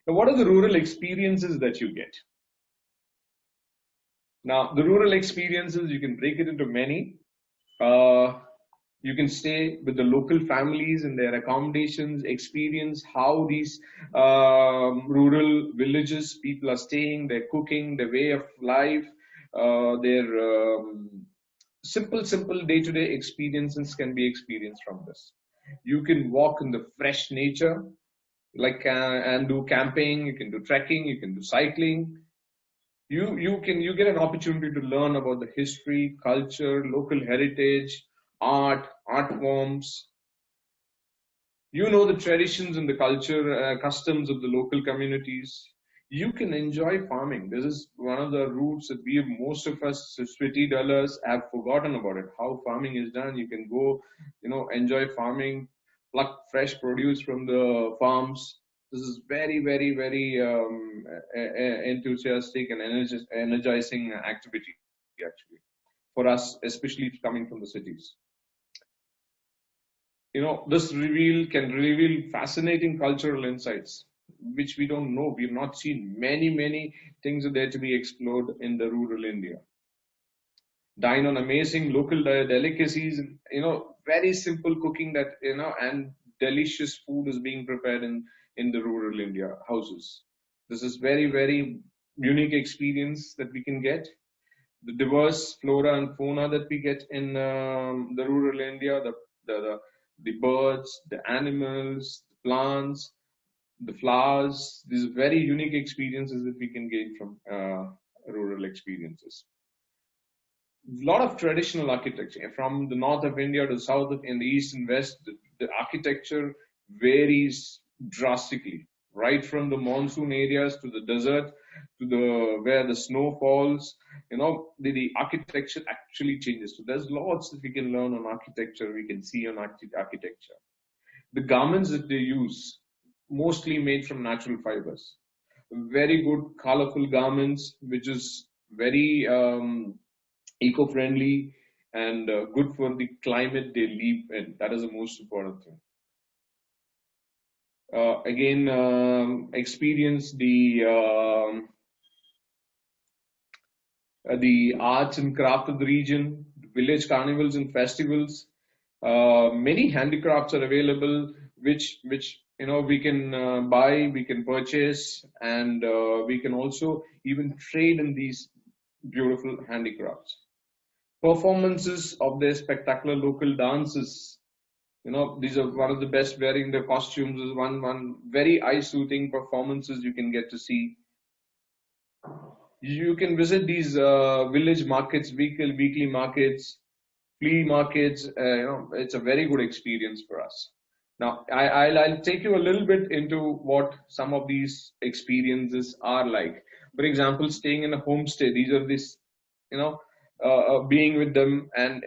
Now, what are the rural experiences that you get? Now, the rural experiences, you can break it into many. You can stay with the local families in their accommodations, experience how these rural villages people are staying, their cooking, their way of life, their simple day-to-day experiences can be experienced from this. You can walk in the fresh nature, and do camping. You can do trekking. You can do cycling. You get an opportunity to learn about the history, culture, local heritage, art forms. The traditions and the culture, customs of the local communities. You can enjoy farming. This is one of the roots that most of us city dwellers have forgotten about it. How farming is done. You can go, enjoy farming, pluck fresh produce from the farms. This is very enthusiastic and energizing activity actually for us, especially coming from the cities. This can reveal fascinating cultural insights, which we don't know. We've not seen. Many things are there to be explored in the rural India. Dine on amazing local delicacies, very simple cooking that, and delicious food is being prepared in the rural India houses. This is very unique experience that we can get. The diverse flora and fauna that we get in the rural India, the birds, the animals, the plants, the flowers. These are very unique experiences that we can gain from rural experiences. lot of traditional architecture from the north of India to south of in the east and west. The architecture varies drastically, right from the monsoon areas to the desert to the where the snow falls. The architecture actually changes. So there's lots that we can learn on architecture. We can see on architecture. The garments that they use, mostly made from natural fibers. Very good, colorful garments, which is very eco-friendly and good for the climate they live in. That is the most important thing. Again, experience the arts and craft of the region, village carnivals and festivals. Many handicrafts are available, which we can buy, we can purchase, and we can also even trade in these beautiful handicrafts. Performances of their spectacular local dances. These are one of the best. Wearing the costumes is one very eye-soothing performances you can get to see. You can visit these village markets, weekly markets, flea markets. It's a very good experience for us. Now, I'll take you a little bit into what some of these experiences are like. For example, staying in a homestay. These are being with them and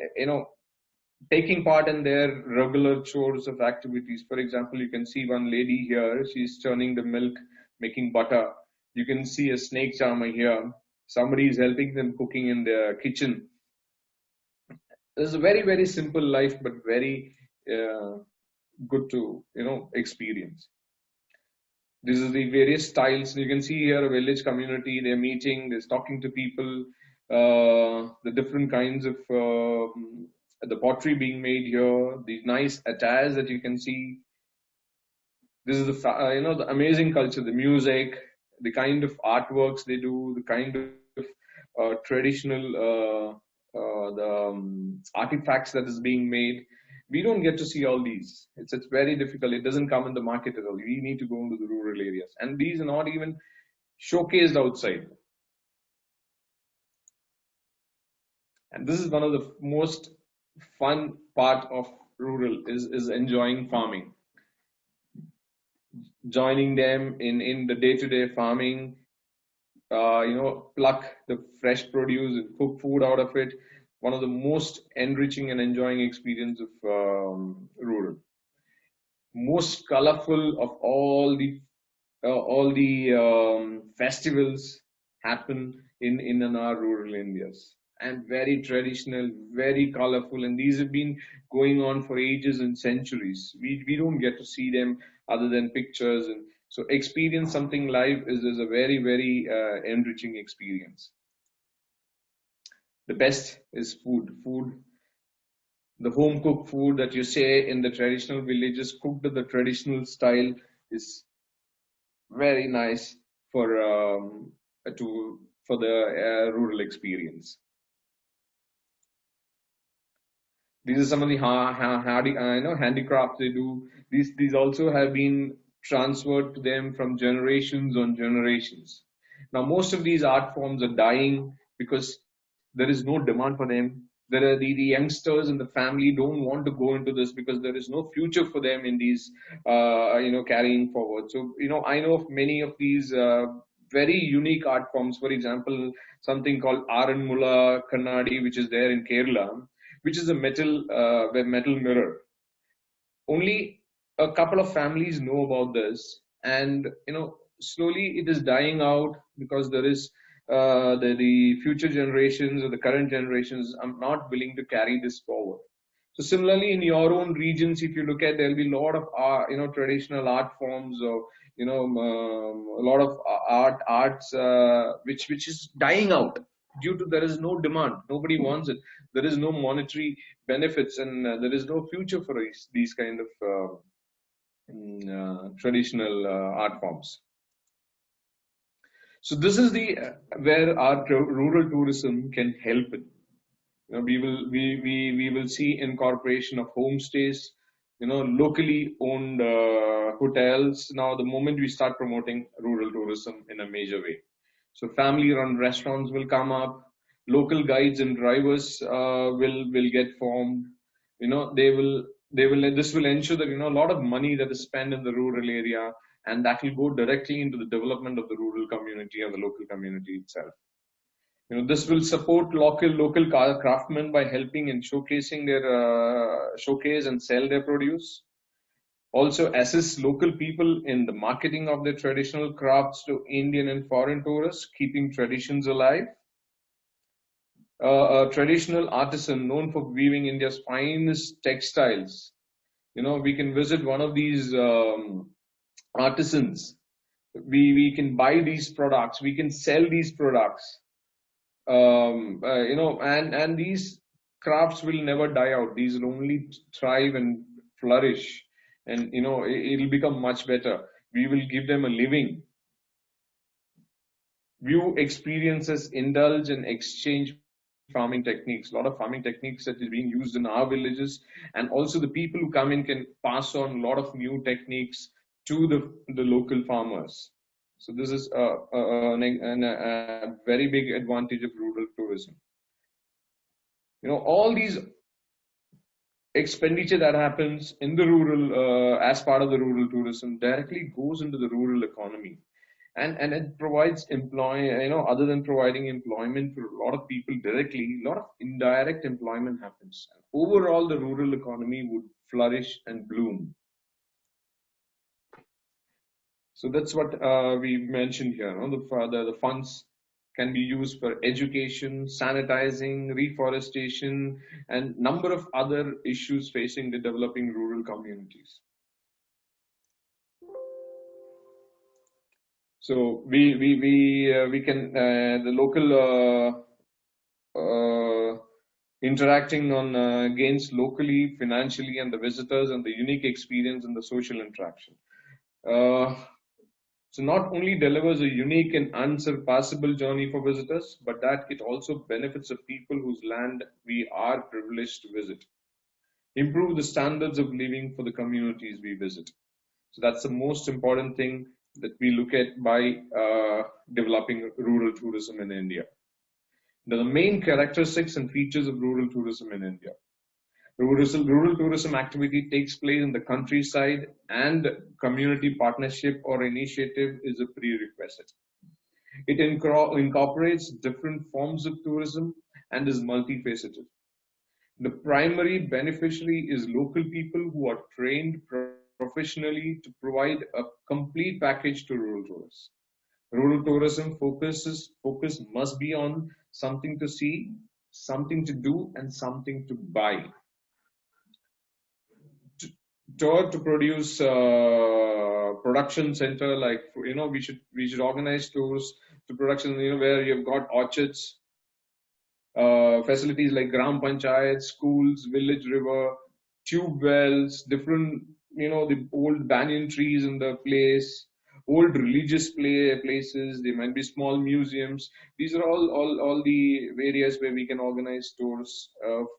taking part in their regular chores of activities. For example, you can see one lady here. She's churning the milk, making butter. You can see a snake charmer here. Somebody is helping them cooking in their kitchen. It's a very, very simple life, but very good to experience. These are the various styles. You can see here a village community. They're meeting. They're talking to people. The different kinds of the pottery being made here. These nice attires that you can see. This is the amazing culture, the music, the kind of artworks they do, the kind of traditional artifacts that is being made. We don't get to see all these. It's very difficult. It doesn't come in the market at all. We need to go into the rural areas, and these are not even showcased outside. And this is one of the most fun part of rural is enjoying farming. Joining them in the day-to-day farming, pluck the fresh produce and cook food out of it. One of the most enriching and enjoying experience of rural. Most colorful of all the festivals happen in our rural Indias, and very traditional, very colorful, and these have been going on for ages and centuries. We don't get to see them other than pictures, and so experience something live is a very, very enriching experience. The best is food. The home cooked food that you say in the traditional villages, cooked in the traditional style, is very nice for the rural experience. These are some of the handicrafts they do. These also have been transferred to them from generations on generations. Now, most of these art forms are dying because there is no demand for them. There are the youngsters in the family don't want to go into this because there is no future for them in these, carrying forward. So, I know of many of these very unique art forms. For example, something called Arun Kannadi, which is there in Kerala, which is a metal mirror. Only a couple of families know about this, and slowly it is dying out because there is the future generations or the current generations are not willing to carry this forward. So similarly, in your own regions, if you look at, there'll be a lot of traditional art forms, or a lot of arts which is dying out due to there is no demand. Nobody wants it. There is no monetary benefits, and there is no future for these kind of traditional art forms. So this is where our rural tourism can help it. We will see incorporation of homestays, locally owned hotels. Now, the moment we start promoting rural tourism in a major way, so family-run restaurants will come up. Local guides and drivers will get formed. This will ensure that a lot of money that is spent in the rural area, and that will go directly into the development of the rural community or the local community itself. This will support local craftsmen by helping in showcasing their showcase and sell their produce. Also assist local people in the marketing of their traditional crafts to Indian and foreign tourists, keeping traditions alive. A traditional artisan known for weaving India's finest textiles. We can visit one of these artisans. We can buy these products. We can sell these products. And these crafts will never die out. These will only thrive and flourish, and it'll become much better. We will give them a living. View experiences, indulge and exchange farming techniques. A lot of farming techniques that is being used in our villages, and also the people who come in can pass on a lot of new techniques to the local farmers. So this is a very big advantage of rural tourism. All these expenditure that happens in the rural as part of the rural tourism directly goes into the rural economy, and it provides other than providing employment for a lot of people directly, a lot of indirect employment happens. Overall, the rural economy would flourish and bloom. So that's what we mentioned here. The funds can be used for education, sanitizing, reforestation, and number of other issues facing the developing rural communities. So we can the local interacting on gains locally, financially, and the visitors, and the unique experience and the social interaction. So not only delivers a unique and unsurpassable journey for visitors, but that it also benefits the people whose land we are privileged to visit. Improve the standards of living for the communities we visit. So that's the most important thing that we look at by developing rural tourism in India. Now, the main characteristics and features of rural tourism in India. Rural tourism activity takes place in the countryside, and community partnership or initiative is a prerequisite. It incorporates different forms of tourism and is multifaceted. The primary beneficiary is local people who are trained professionally to provide a complete package to rural tourists. Rural tourism focus must be on something to see, something to do, and something to buy. Tour to produce production center, like we should organize tours to production where you've got orchards, facilities like gram panchayat, schools, village river, tube wells, different the old banyan trees in the place, old religious places. There might be small museums. These are all the areas where we can organize tours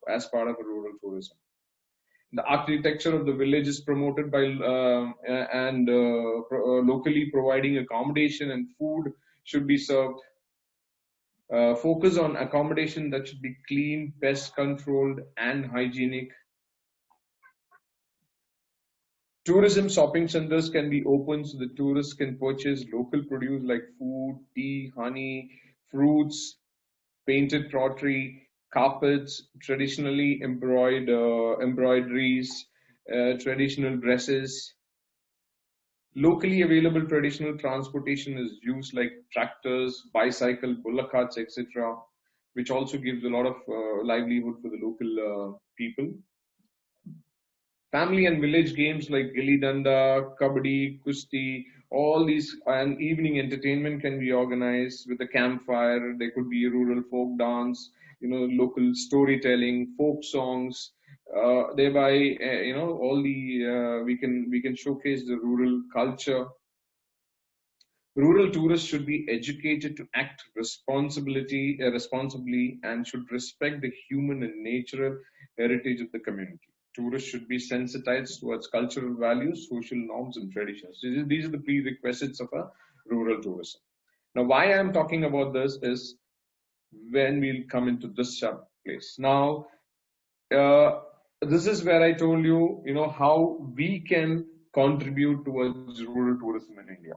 as part of a rural tourism. The architecture of the village is promoted by locally providing accommodation, and food should be served. Focus on accommodation that should be clean, pest controlled, and hygienic. Tourism shopping centers can be open so the tourists can purchase local produce like food, tea, honey, fruits, painted pottery, carpets, traditionally embroideries, traditional dresses. Locally available traditional transportation is used like tractors, bicycle, bullock carts, etc., which also gives a lot of livelihood for the local people. Family and village games like gilli danda, kabaddi, kusti, all these, and evening entertainment can be organized with a campfire. There could be a rural folk dance, local storytelling, folk songs. Thereby, all the we can showcase the rural culture. Rural tourists should be educated to act responsibly and should respect the human and natural heritage of the community. Tourists should be sensitized towards cultural values, social norms, and traditions. These are the prerequisites of a rural tourism. Now, why I'm talking about this is when we'll come into this place. Now, this is where I told you, how we can contribute towards rural tourism in India.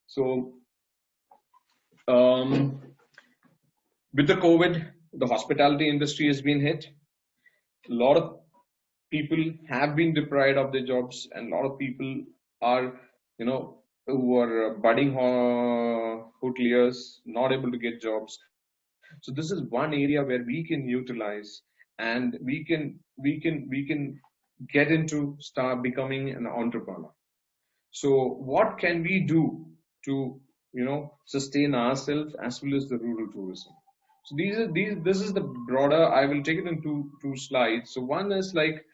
So, with the COVID, the hospitality industry has been hit. A lot of people have been deprived of their jobs, and a lot of people are, who are budding hoteliers, not able to get jobs. So this is one area where we can utilize, and we can get into start becoming an entrepreneur. So what can we do to sustain ourselves as well as the rural tourism? So this is the broader. I will take it in two slides. So one is like,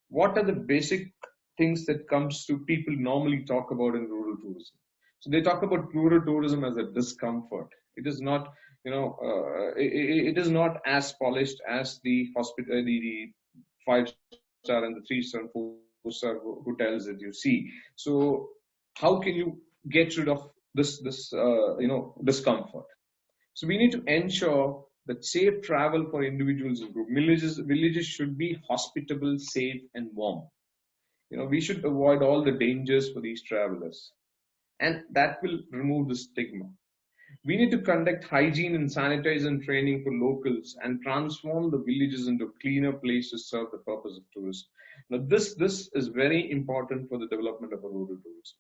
what are the basic things that comes to people normally talk about in rural tourism? So they talk about rural tourism as a discomfort. It is not, it is not as polished as the hospital, the 5-star and the 3-star and 4-star hotels that you see. So how can you get rid of this discomfort? So we need to ensure that safe travel for individuals and groups. Villages should be hospitable, safe, and warm. We should avoid all the dangers for these travelers, and that will remove the stigma. We need to conduct hygiene and sanitation training for locals and transform the villages into cleaner places to serve the purpose of tourism. Now, this is very important for the development of a rural tourism.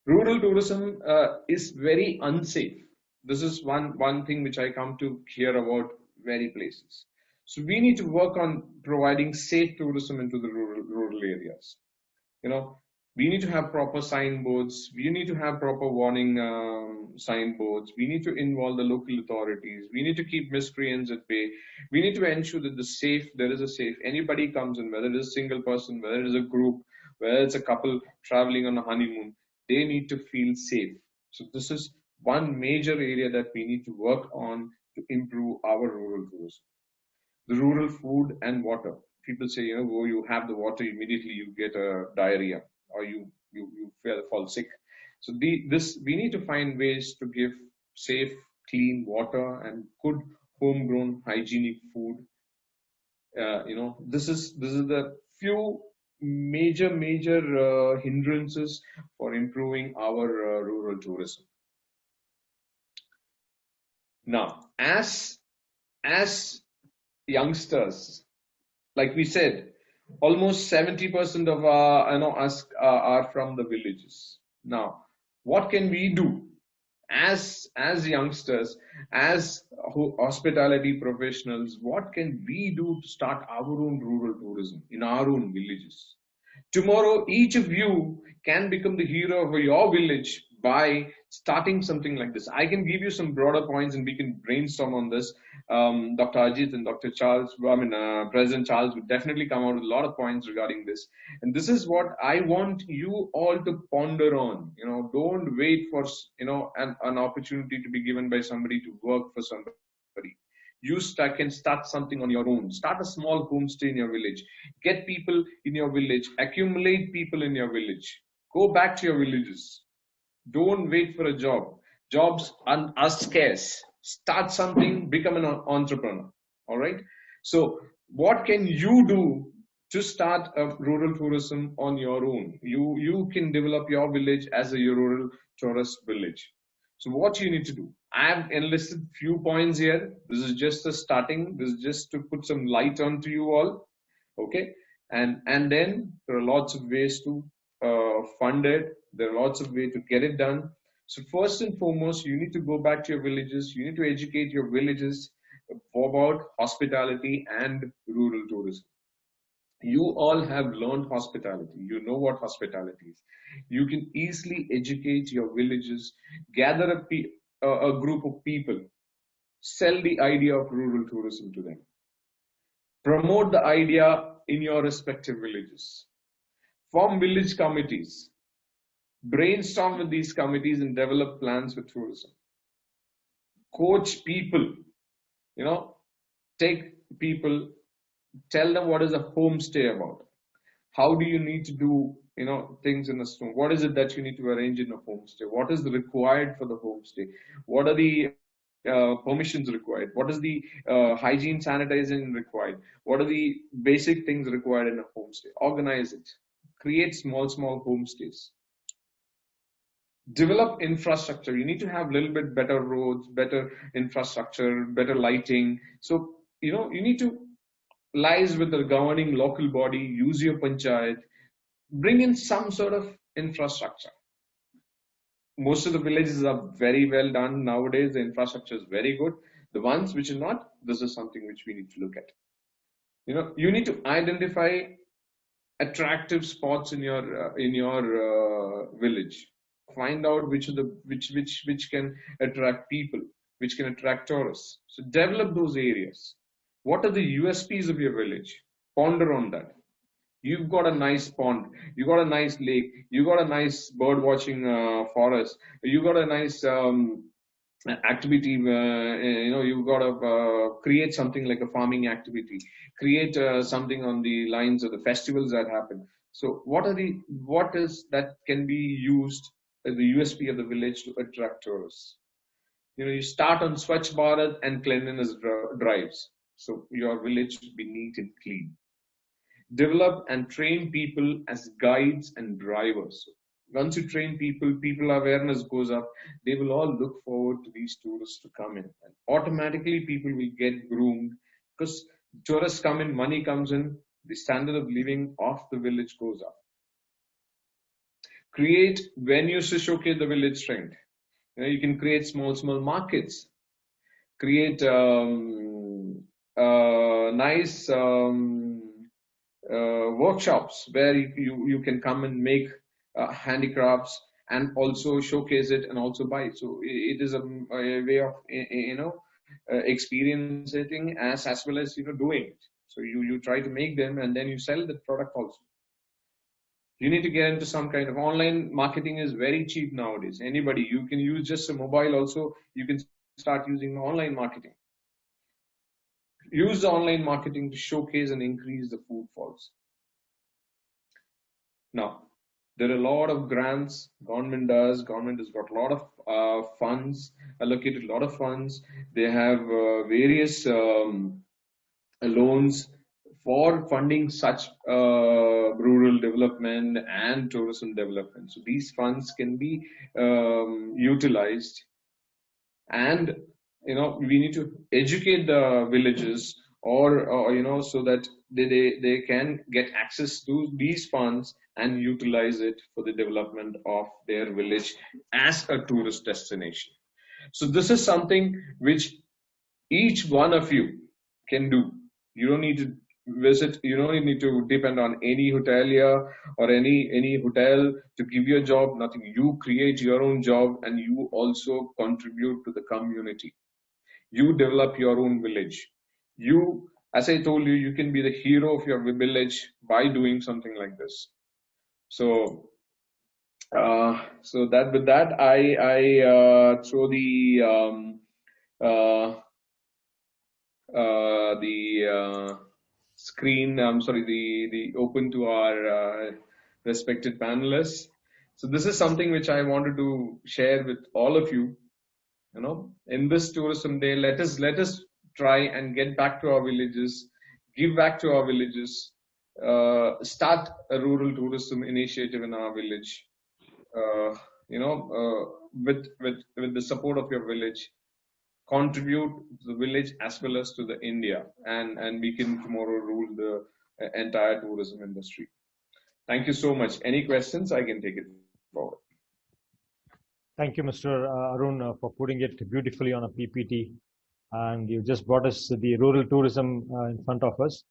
Rural tourism is very unsafe. This is one thing which I come to hear about many places. So we need to work on providing safe tourism into the rural areas. We need to have proper signboards. We need to have proper warning signboards. We need to involve the local authorities. We need to keep miscreants at bay. We need to ensure that there is a safe. Anybody comes in, whether it is a single person, whether it is a group, whether it's a couple traveling on a honeymoon, they need to feel safe. So this is one major area that we need to work on to improve our rural tourism. The rural food and water. People say, you have the water, immediately you get a diarrhea, or you fall sick. So we need to find ways to give safe, clean water and good homegrown hygienic food. This is the few major hindrances for improving our rural tourism. Now, as youngsters, like we said, almost 70% of us are from the villages. Now, what can we do as youngsters, as hospitality professionals? What can we do to start our own rural tourism in our own villages? Tomorrow, each of you can become the hero of your village by starting something like this. I can give you some broader points and we can brainstorm on this. Dr. Ajeet and Dr. Charles, President Charles would definitely come out with a lot of points regarding this. And this is what I want you all to ponder on. Don't wait for, an opportunity to be given by somebody to work for somebody. You can start something on your own. Start a small homestay in your village. Get people in your village. Accumulate people in your village. Go back to your villages. Don't wait for a job. Jobs are scarce. Start something, become an entrepreneur. All right. So what can you do to start a rural tourism on your own? You can develop your village as a rural tourist village. So what you need to do? I have enlisted few points here. This is just a starting. This is just to put some light onto you all. Okay. And then there are lots of ways to fund it. There are lots of ways to get it done. So first and foremost, you need to go back to your villages. You need to educate your villages about hospitality and rural tourism. You all have learned hospitality. You know what hospitality is. You can easily educate your villages, gather a group of people, sell the idea of rural tourism to them. Promote the idea in your respective villages. Form village committees. Brainstorm with these committees and develop plans for tourism. Coach people, take people, tell them what is a homestay about. How do you need to do, things in a stone? What is it that you need to arrange in a homestay? What is required for the homestay? What are the permissions required? What is the hygiene sanitizing required? What are the basic things required in a homestay? Organize it. Create small homestays. Develop infrastructure. You need to have a little bit better roads, better infrastructure, better lighting. So, you need to liaise with the governing local body, use your panchayat, bring in some sort of infrastructure. Most of the villages are very well done nowadays. The infrastructure is very good. The ones which are not, this is something which we need to look at. You need to identify attractive spots in your village. Find out which can attract people, which can attract tourists. So develop those areas. What are the USPs of your village? Ponder on that. You've got a nice pond, you got a nice lake, you got a nice bird watching forest, you got a nice activity. You've got to create something like a farming activity, create something on the lines of the festivals that happen. So what is that can be used as the USP of the village to attract tourists? You start on Swachh Bharat and cleanliness drives. So your village should be neat and clean. Develop and train people as guides and drivers. Once you train people awareness goes up, they will all look forward to these tourists to come in. And automatically people will get groomed, because tourists come in, money comes in, the standard of living of the village goes up. Create venues to showcase the village strength. You can create small markets. Create nice workshops where you can come and make handicrafts and also showcase it and also buy it. So it is a way of experiencing as well as doing it. So you try to make them and then you sell the product also. You need to get into some kind of online marketing. Is very cheap nowadays. Anybody, you can use just a mobile also. You can start using online marketing. Use the online marketing to showcase and increase the footfalls. Now, there are a lot of grants government does. Government has got a lot of funds, allocated a lot of funds. They have various loans for funding such rural development and tourism development. So these funds can be utilized, and we need to educate the villages or so that they can get access to these funds and utilize it for the development of their village as a tourist destination. So this is something which each one of you can do. You don't need to visit, you don't need to depend on any hotelier or any hotel to give you a job, nothing. You create your own job and you also contribute to the community. You develop your own village. You, as I told you, you can be the hero of your village by doing something like this. So, that with that, I throw the screen. The open to our respected panelists. So this is something which I wanted to share with all of you. In this tourism day, let us try and get back to our villages, give back to our villages, start a rural tourism initiative in our village. With the support of your village, contribute to the village as well as to the India, and we can tomorrow rule the entire tourism industry. Thank you so much. Any questions? I can take it forward. Thank you, Mr. Arun, for putting it beautifully on a PPT. And you just brought us the rural tourism in front of us.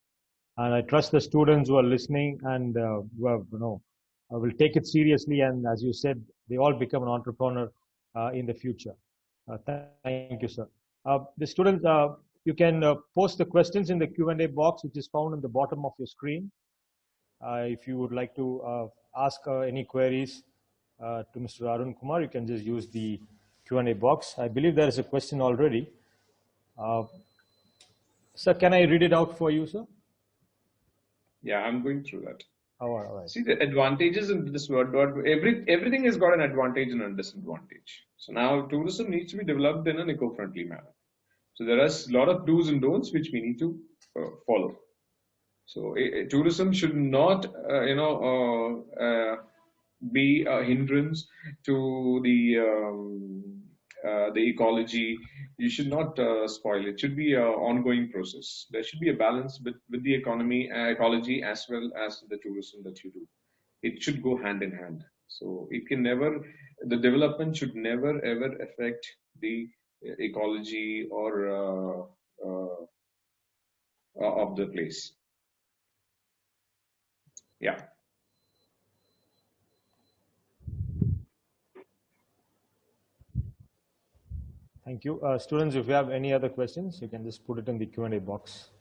And I trust the students who are listening and who have, will take it seriously. And as you said, they all become an entrepreneur in the future. Thank you, sir. The students, you can post the questions in the Q&A box, which is found in the bottom of your screen. If you would like to ask any queries to Mr. Arun Kumar, you can just use the Q&A box. I believe there is a question already. Sir, can I read it out for you, sir? Yeah, I'm going through that. all right. See, the advantages in this world, everything has got an advantage and a disadvantage. So now tourism needs to be developed in an eco-friendly manner. So there are a lot of do's and don'ts which we need to follow. So tourism should not, be a hindrance to the ecology. You should not spoil it. It should be an ongoing process. There should be a balance with the ecology as well as the tourism that you do. It should go hand in hand. So it can never, the development should never ever affect the ecology or of the place. Yeah. Thank you. Students, if you have any other questions, you can just put it in the Q&A box.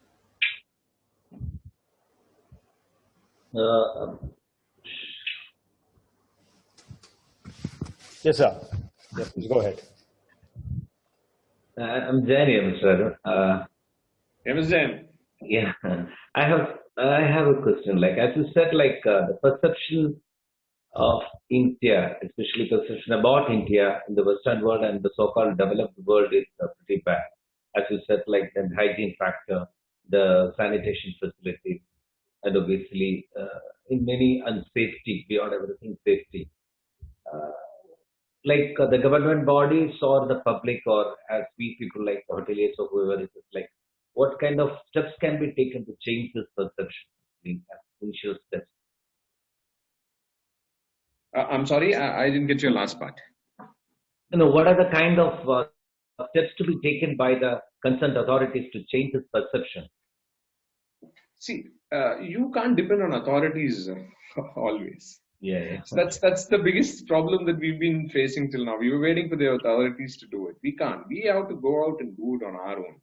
Yes, sir. Yes, please go ahead. I'm Jain, Mr. Arun. Jain. Yeah, I have a question. Like as you said, like the perception of India, especially perception about India in the Western world and the so-called developed world is pretty bad. As you said, like the hygiene factor, the sanitation facilities, and obviously in many unsafety, beyond everything safety. Like the government bodies or the public or as we people like hoteliers or whoever it is, like what kind of steps can be taken to change this perception? The initial steps. I'm sorry, I didn't get your last part. What are the kind of steps to be taken by the concerned authorities to change this perception? See, you can't depend on authorities always. Yeah. So that's the biggest problem that we've been facing till now. We were waiting for the authorities to do it. We can't. We have to go out and do it on our own.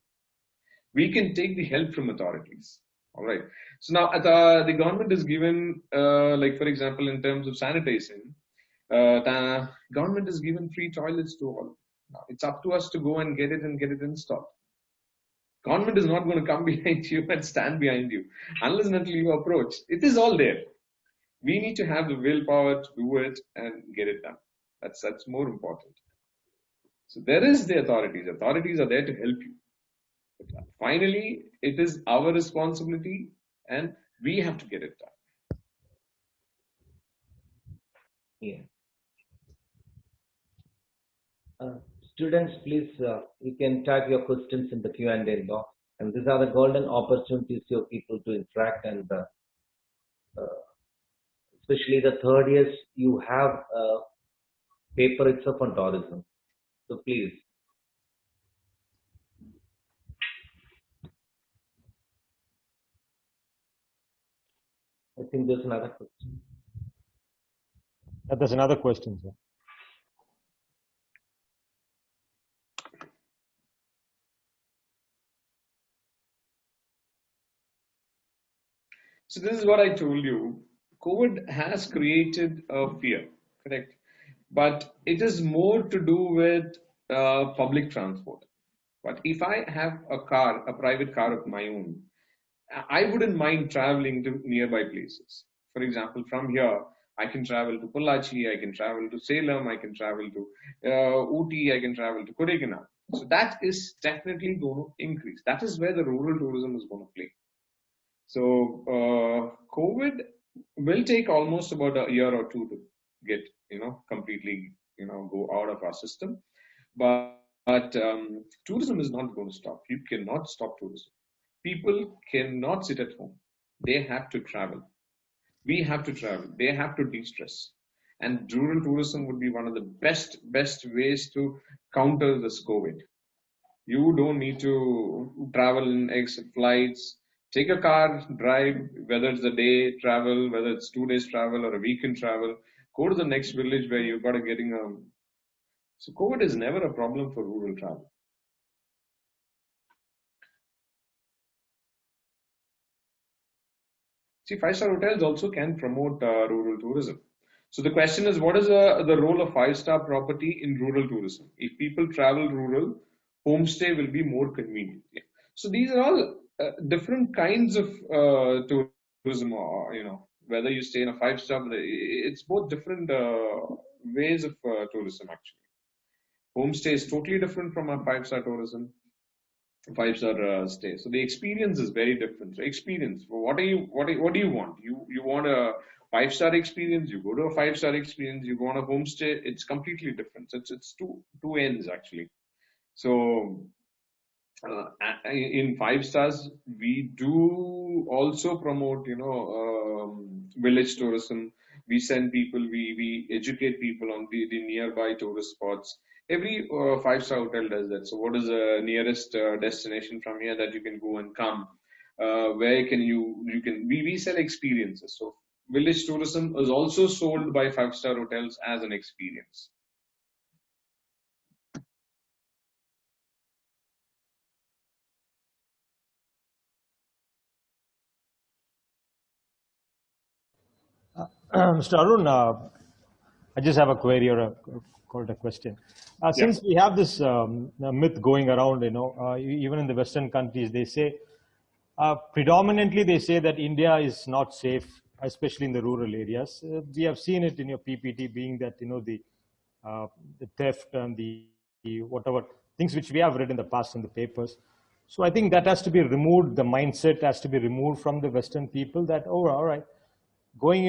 We can take the help from authorities. All right. So now the government is given, like for example, in terms of sanitizing, the government is given free toilets to all. Now, it's up to us to go and get it installed. Government is not going to come behind you and stand behind you unless and until you approach. It is all there. We need to have the willpower to do it and get it done. That's more important. So there is the authorities. Authorities are there to help you. But finally, it is our responsibility and we have to get it done. Yeah. Students, please, you can type your questions in the Q&A box. And these are the golden opportunities for people to interact and especially the third years, you have paper itself on tourism. So please. I think there's another question. There's another question, sir. So this is what I told you. COVID has created a fear, correct? But it is more to do with public transport. But if I have a private car of my own, I wouldn't mind traveling to nearby places. For example, from here, I can travel to Pollachi, I can travel to Salem, I can travel to Ooty, I can travel to Kodaikanal. So that is definitely going to increase. That is where the rural tourism is going to play. So COVID will take almost about a year or two to get, completely, go out of our system. But tourism is not going to stop. You cannot stop tourism. People cannot sit at home. They have to travel. We have to travel. They have to de-stress. And rural tourism would be one of the best ways to counter this COVID. You don't need to travel in exit flights. Take a car, drive, whether it's a day travel, whether it's 2 days travel or a weekend travel. Go to the next village where you've got to getting So COVID is never a problem for rural travel. See, five-star hotels also can promote rural tourism. So the question is, what is the role of five-star property in rural tourism? If people travel rural, homestay will be more convenient. Yeah. So these are all different kinds of tourism, whether you stay in a 5-star, it's both different ways of tourism actually. Homestay is totally different from a 5-star tourism, 5-star stay. So the experience is very different. So experience, what do you want? You want a 5-star experience, you go to a 5-star experience, you go on a homestay, it's completely different. So it's two ends actually. So in 5 stars, we do also promote, village tourism. We send people, we educate people on the nearby tourist spots. Every 5-star hotel does that. So what is the nearest destination from here that you can go and come? Where can we sell experiences. So village tourism is also sold by 5-star hotels as an experience. Mr. Arun, I just have a query or called a question. Since we have this myth going around, even in the Western countries, they say, predominantly they say that India is not safe, especially in the rural areas. We have seen it in your PPT being that, the theft and the whatever things which we have read in the past in the papers. So I think that has to be removed. The mindset has to be removed from the Western people that, oh, all right,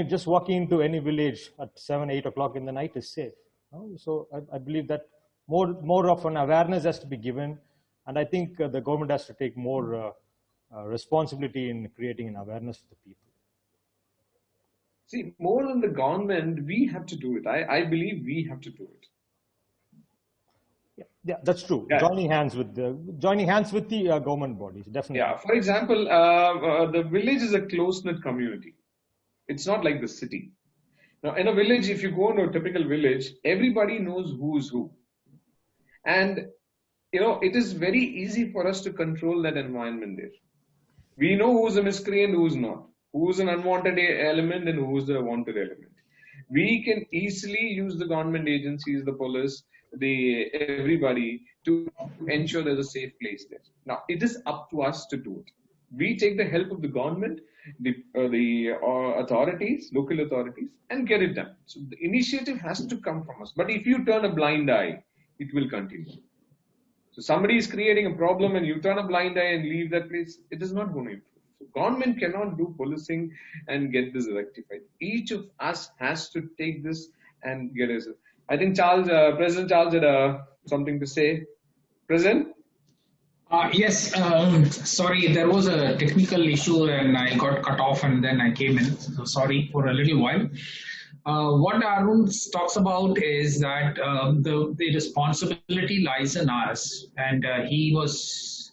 just walking into any village at 7, 8 o'clock in the night is safe. So I believe that more of an awareness has to be given, and I think the government has to take more responsibility in creating an awareness for the people. See, more than the government, we have to do it. I believe we have to do it. Yeah, that's true. Yeah. Joining hands with the government bodies, definitely. Yeah. For example, the village is a close-knit community. It's not like the city. Now, in a village, if you go into a typical village, everybody knows who is who. And, it is very easy for us to control that environment there. We know who's a miscreant, who's not, who's an unwanted element and who's the wanted element. We can easily use the government agencies, the police, everybody to ensure there's a safe place there. Now, it is up to us to do it. We take the help of the government, the authorities, local authorities, and get it done. So the initiative has to come from us. But if you turn a blind eye, it will continue. So somebody is creating a problem and you turn a blind eye and leave that place, it is not going to improve. So government cannot do policing and get this rectified. Each of us has to take this and get it. I think President Charles had something to say. President? Yes, sorry, there was a technical issue and I got cut off and then I came in. So sorry for a little while. What Arun talks about is that the responsibility lies in us, and he was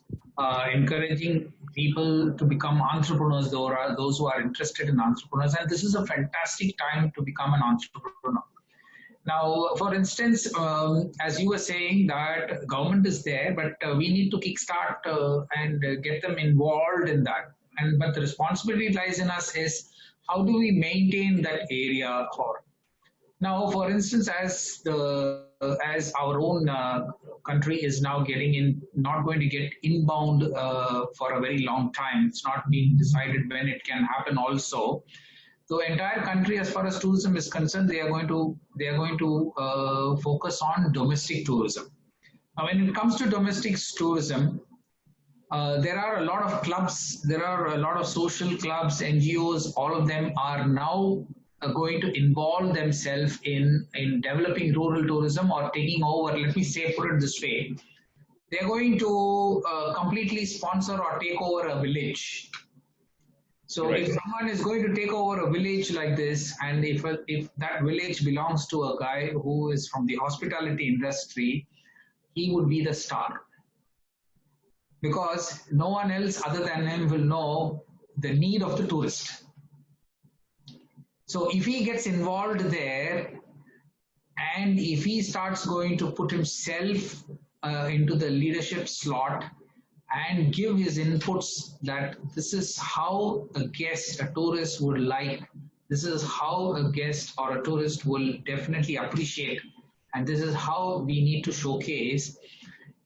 encouraging people to become entrepreneurs, those who are interested in entrepreneurs, and this is a fantastic time to become an entrepreneur. Now, for instance, as you were saying that government is there, but we need to kickstart and get them involved in that. But the responsibility lies in us is how do we maintain that area for? Now, for instance, as our own country is now not going to get inbound for a very long time. It's not being decided when it can happen also. The entire country, as far as tourism is concerned, they are going to focus on domestic tourism. Now, when it comes to domestic tourism, there are a lot of clubs, there are a lot of social clubs, NGOs. All of them are now going to involve themselves in developing rural tourism or taking over. Let me put it this way: they're going to completely sponsor or take over a village. So if someone is going to take over a village like this, and if that village belongs to a guy who is from the hospitality industry, he would be the star. Because no one else other than him will know the need of the tourist. So if he gets involved there, and if he starts going to put himself into the leadership slot, and give his inputs that this is how a tourist would like, this is how a guest or a tourist will definitely appreciate, and this is how we need to showcase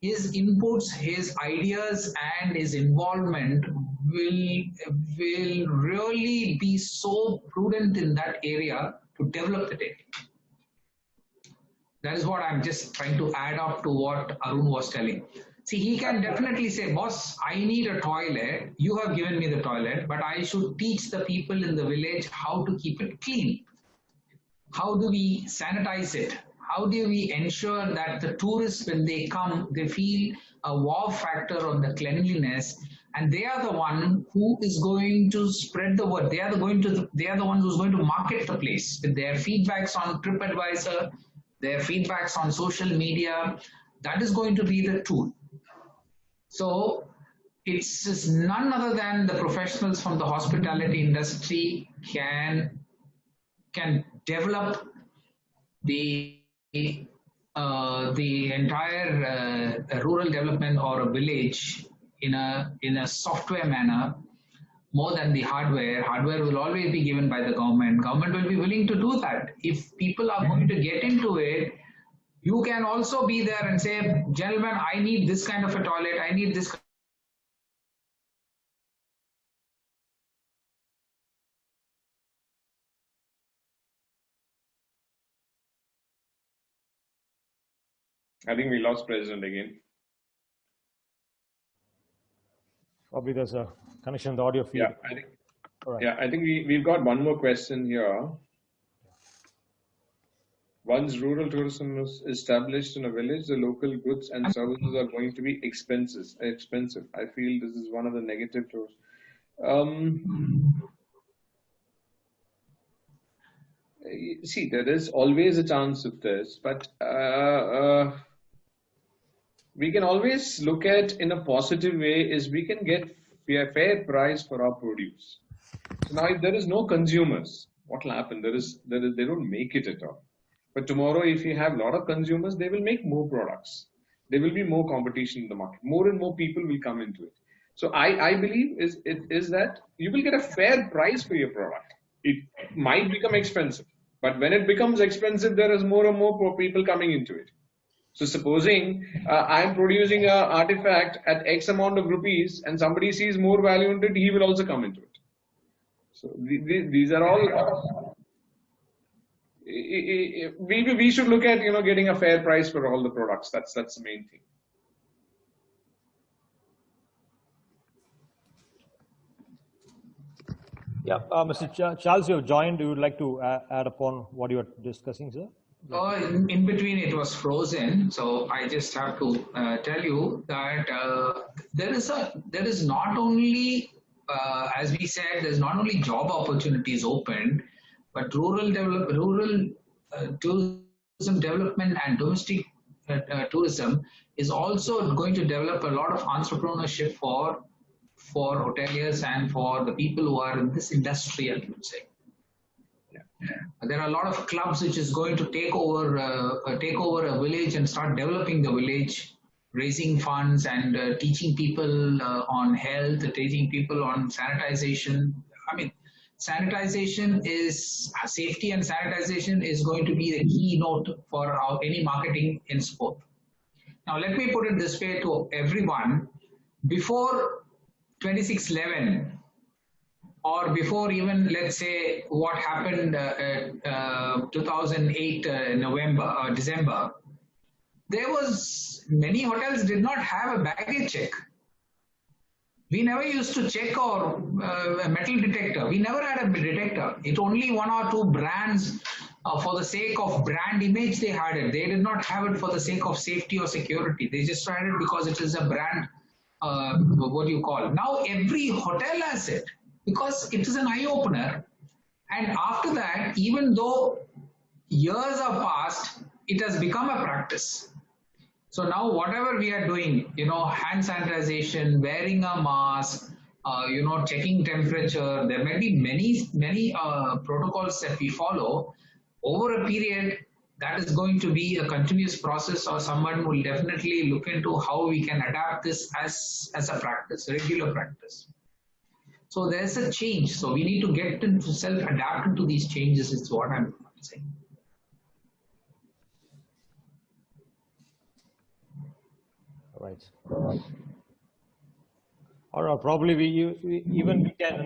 his inputs, his ideas, and his involvement will really be so prudent in that area to develop it. That is what I'm just trying to add up to what Arun was telling. See, he can definitely say, boss, I need a toilet. You have given me the toilet, but I should teach the people in the village how to keep it clean. How do we sanitize it? How do we ensure that the tourists, when they come, they feel a wow factor on the cleanliness, and they are the one who is going to spread the word. They are the ones who's going to market the place with their feedbacks on TripAdvisor, their feedbacks on social media. That is going to be the tool. So it's just none other than the professionals from the hospitality industry can develop the entire rural development or a village in a software manner more than the hardware. Hardware will always be given by the government. Government will be willing to do that. If people are going to get into it, you can also be there and say, gentlemen, I need this kind of a toilet, I need this. I think we lost President again. Probably there's a connection in the audio feed. Yeah, I think. All right. Yeah, I think we've got one more question here. Once rural tourism is established in a village, the local goods and services are going to be expensive. I feel this is one of the negative tours. See, there is always a chance of this, but we can always look at in a positive way is we can get a fair price for our produce. So now if there is no consumers, what will happen? They don't make it at all. But tomorrow, if you have a lot of consumers, they will make more products. There will be more competition in the market. More and more people will come into it. So I believe is that you will get a fair price for your product. It might become expensive, but when it becomes expensive, there is more and more people coming into it. So supposing I'm producing an artifact at X amount of rupees and somebody sees more value in it, he will also come into it. So these are all, we should look at, getting a fair price for all the products. That's the main thing. Yeah, Mr. Charles, you have joined. You would like to add upon what you are discussing, sir? In between it was frozen, so I just have to tell you that there is not only as we said, there's not only job opportunities open, but rural tourism development and domestic tourism is also going to develop a lot of entrepreneurship for hoteliers and for the people who are in this industry, I would say. There are a lot of clubs which is going to take over a village and start developing the village, raising funds and teaching people on health, teaching people on sanitization. I mean, safety and sanitization is going to be the keynote for any marketing in sport. Now, let me put it this way to everyone. Before 2611, or before even, let's say, what happened 2008 December, there was many hotels did not have a baggage check. We never used to check our metal detector. We never had a detector. It only one or two brands for the sake of brand image they had it. They did not have it for the sake of safety or security. They just had it because it is a brand, what do you call? Now every hotel has it because it is an eye-opener. And after that, even though years have passed, it has become a practice. So now whatever we are doing, hand sanitization, wearing a mask, checking temperature, there may be many protocols that we follow over a period. That is going to be a continuous process, or someone will definitely look into how we can adapt this as a practice, regular practice. So there's a change. So we need to get to self-adapt to these changes is what I'm saying. Right. Or probably even we can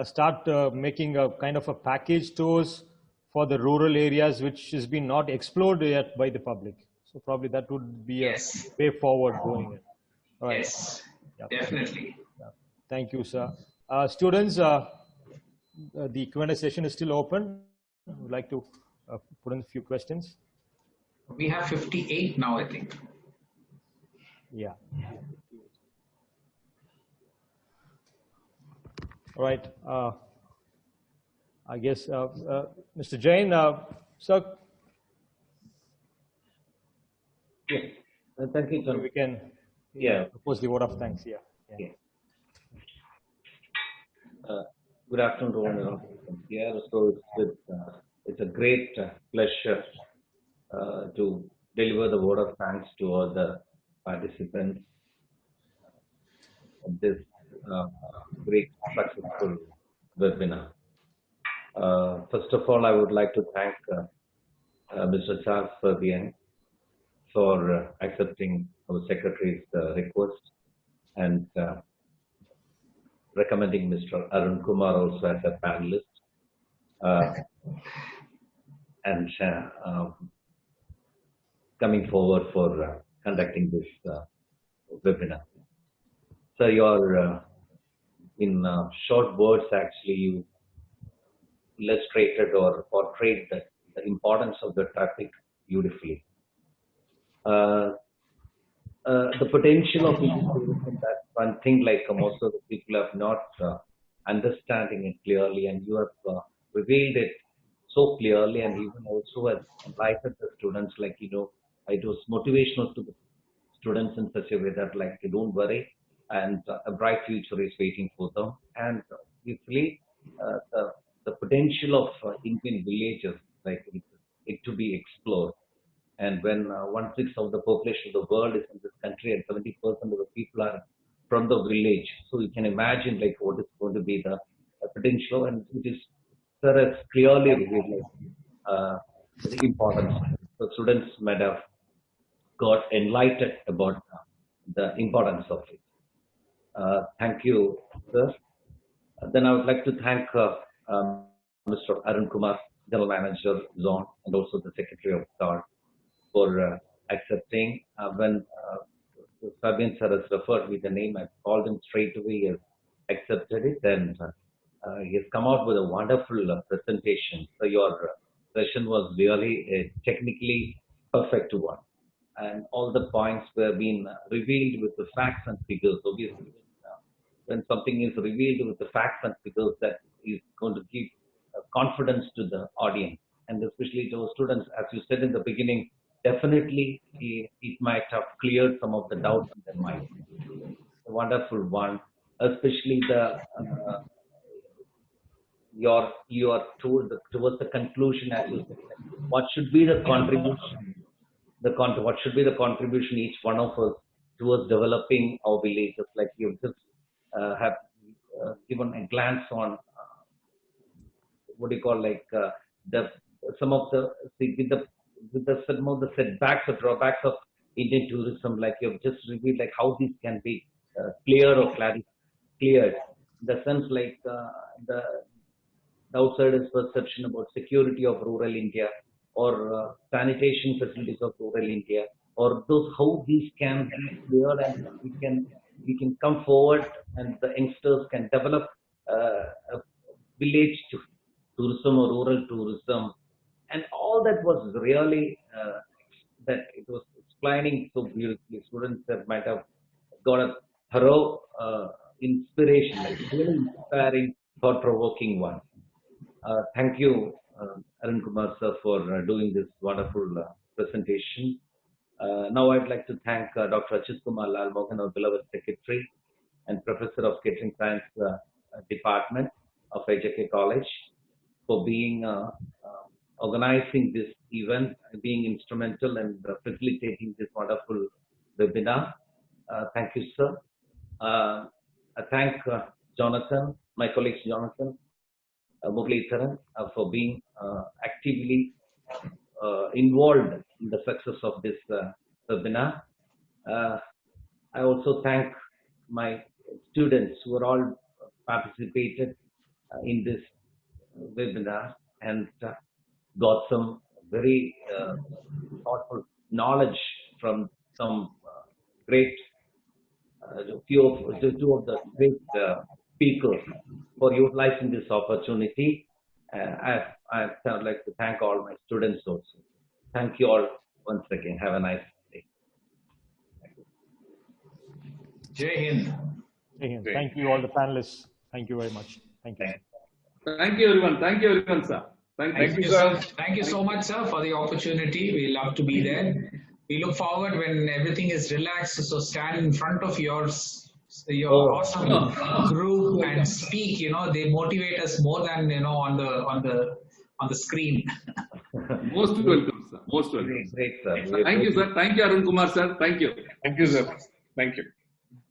start making a kind of a package tours for the rural areas which has been not explored yet by the public. So probably that would be a Yes. way forward doing it. All right. Yes, Yeah. definitely. Yeah. Thank you, sir. Students, the Q&A session is still open. I would like to put in a few questions. We have 58 now, I think. Yeah. All right. I guess Mr. Jain, sir, Yes. Thank you, sir. we can propose the vote of thanks. Yeah. Yeah. Good afternoon to everyone here. So it's a great pleasure to deliver the word of thanks to all the participants of this great successful webinar. First of all, I would like to thank Mr. Charles Fabian for accepting our secretary's request and recommending Mr. Arun Kumar also as a panelist and coming forward for conducting this webinar. So your in short words, actually, you illustrated or portrayed the importance of the traffic beautifully. The potential of tourism, that's one thing like most of the people have not understanding it clearly, and you have revealed it so clearly, and even also has enlightened the students, like, it was motivational to the students in such a way that, like, don't worry, and a bright future is waiting for them. And usually the potential of Indian villages, like it to be explored. And when 1/6 of the population of the world is in this country and 70% of the people are from the village, so you can imagine like what is going to be the potential, and it is sir has clearly revealed the importance. So students might have got enlightened about the importance of it. Thank you, sir. Then I would like to thank Mr. Arun Kumar, General Manager, Zone, and also the Secretary of SKAL for accepting. When Fabian sir has referred me the name, I called him straight away. He has accepted it, and he has come out with a wonderful presentation. So your session was really a technically perfect one, and all the points were being revealed with the facts and figures. Obviously, when something is revealed with the facts and figures, that is going to give confidence to the audience, and especially to students, as you said in the beginning. Definitely, it might have cleared some of the doubts in their mind. A wonderful one, especially the your towards the conclusion, as you said, what should be the contribution? What should be the contribution each one of us towards developing our villages? Like you just have given a glance on what do you call like the some of the some of the setbacks or drawbacks of Indian tourism, like you've just revealed, like how these can be cleared. In the sense like the outsider's perception about security of rural India or sanitation facilities of rural India, or those how these can be cleared, and we can come forward, and the youngsters can develop a village tourism or rural tourism. And all that was really that it was explaining so beautifully. Students that might have got a thorough inspiration, like really inspiring, thought-provoking one. Thank you, Arun Kumar sir, for doing this wonderful presentation. Now I'd like to thank Dr. Ajeet Kumar Lal Mohan, our beloved Secretary and Professor of Catering Science Department of AJK College, for being organizing this event, being instrumental and facilitating this wonderful webinar. Thank you, sir. I thank Jonathan, my colleague Jonathan Mugleetharan, for being actively involved in the success of this webinar. I also thank my students who are all participated in this webinar and got some very thoughtful knowledge from some great two of the great speakers for utilizing this opportunity. I would like to thank all my students also. Thank you all once again. Have a nice day. Jai Hind. Thank you, all the panelists. Thank you very much. Thank you. Thank you, everyone. Thank you, everyone, sir. Thank you, sir. Thank you so much, sir, for the opportunity. We love to be there. We look forward when everything is relaxed. So stand in front of your awesome group and speak. You know, they motivate us more than on the screen. Most welcome, sir. Most welcome. Great, sir. Thank you, sir. Thank you, Arun Kumar, sir. Thank you. Thank you, sir. Thank you.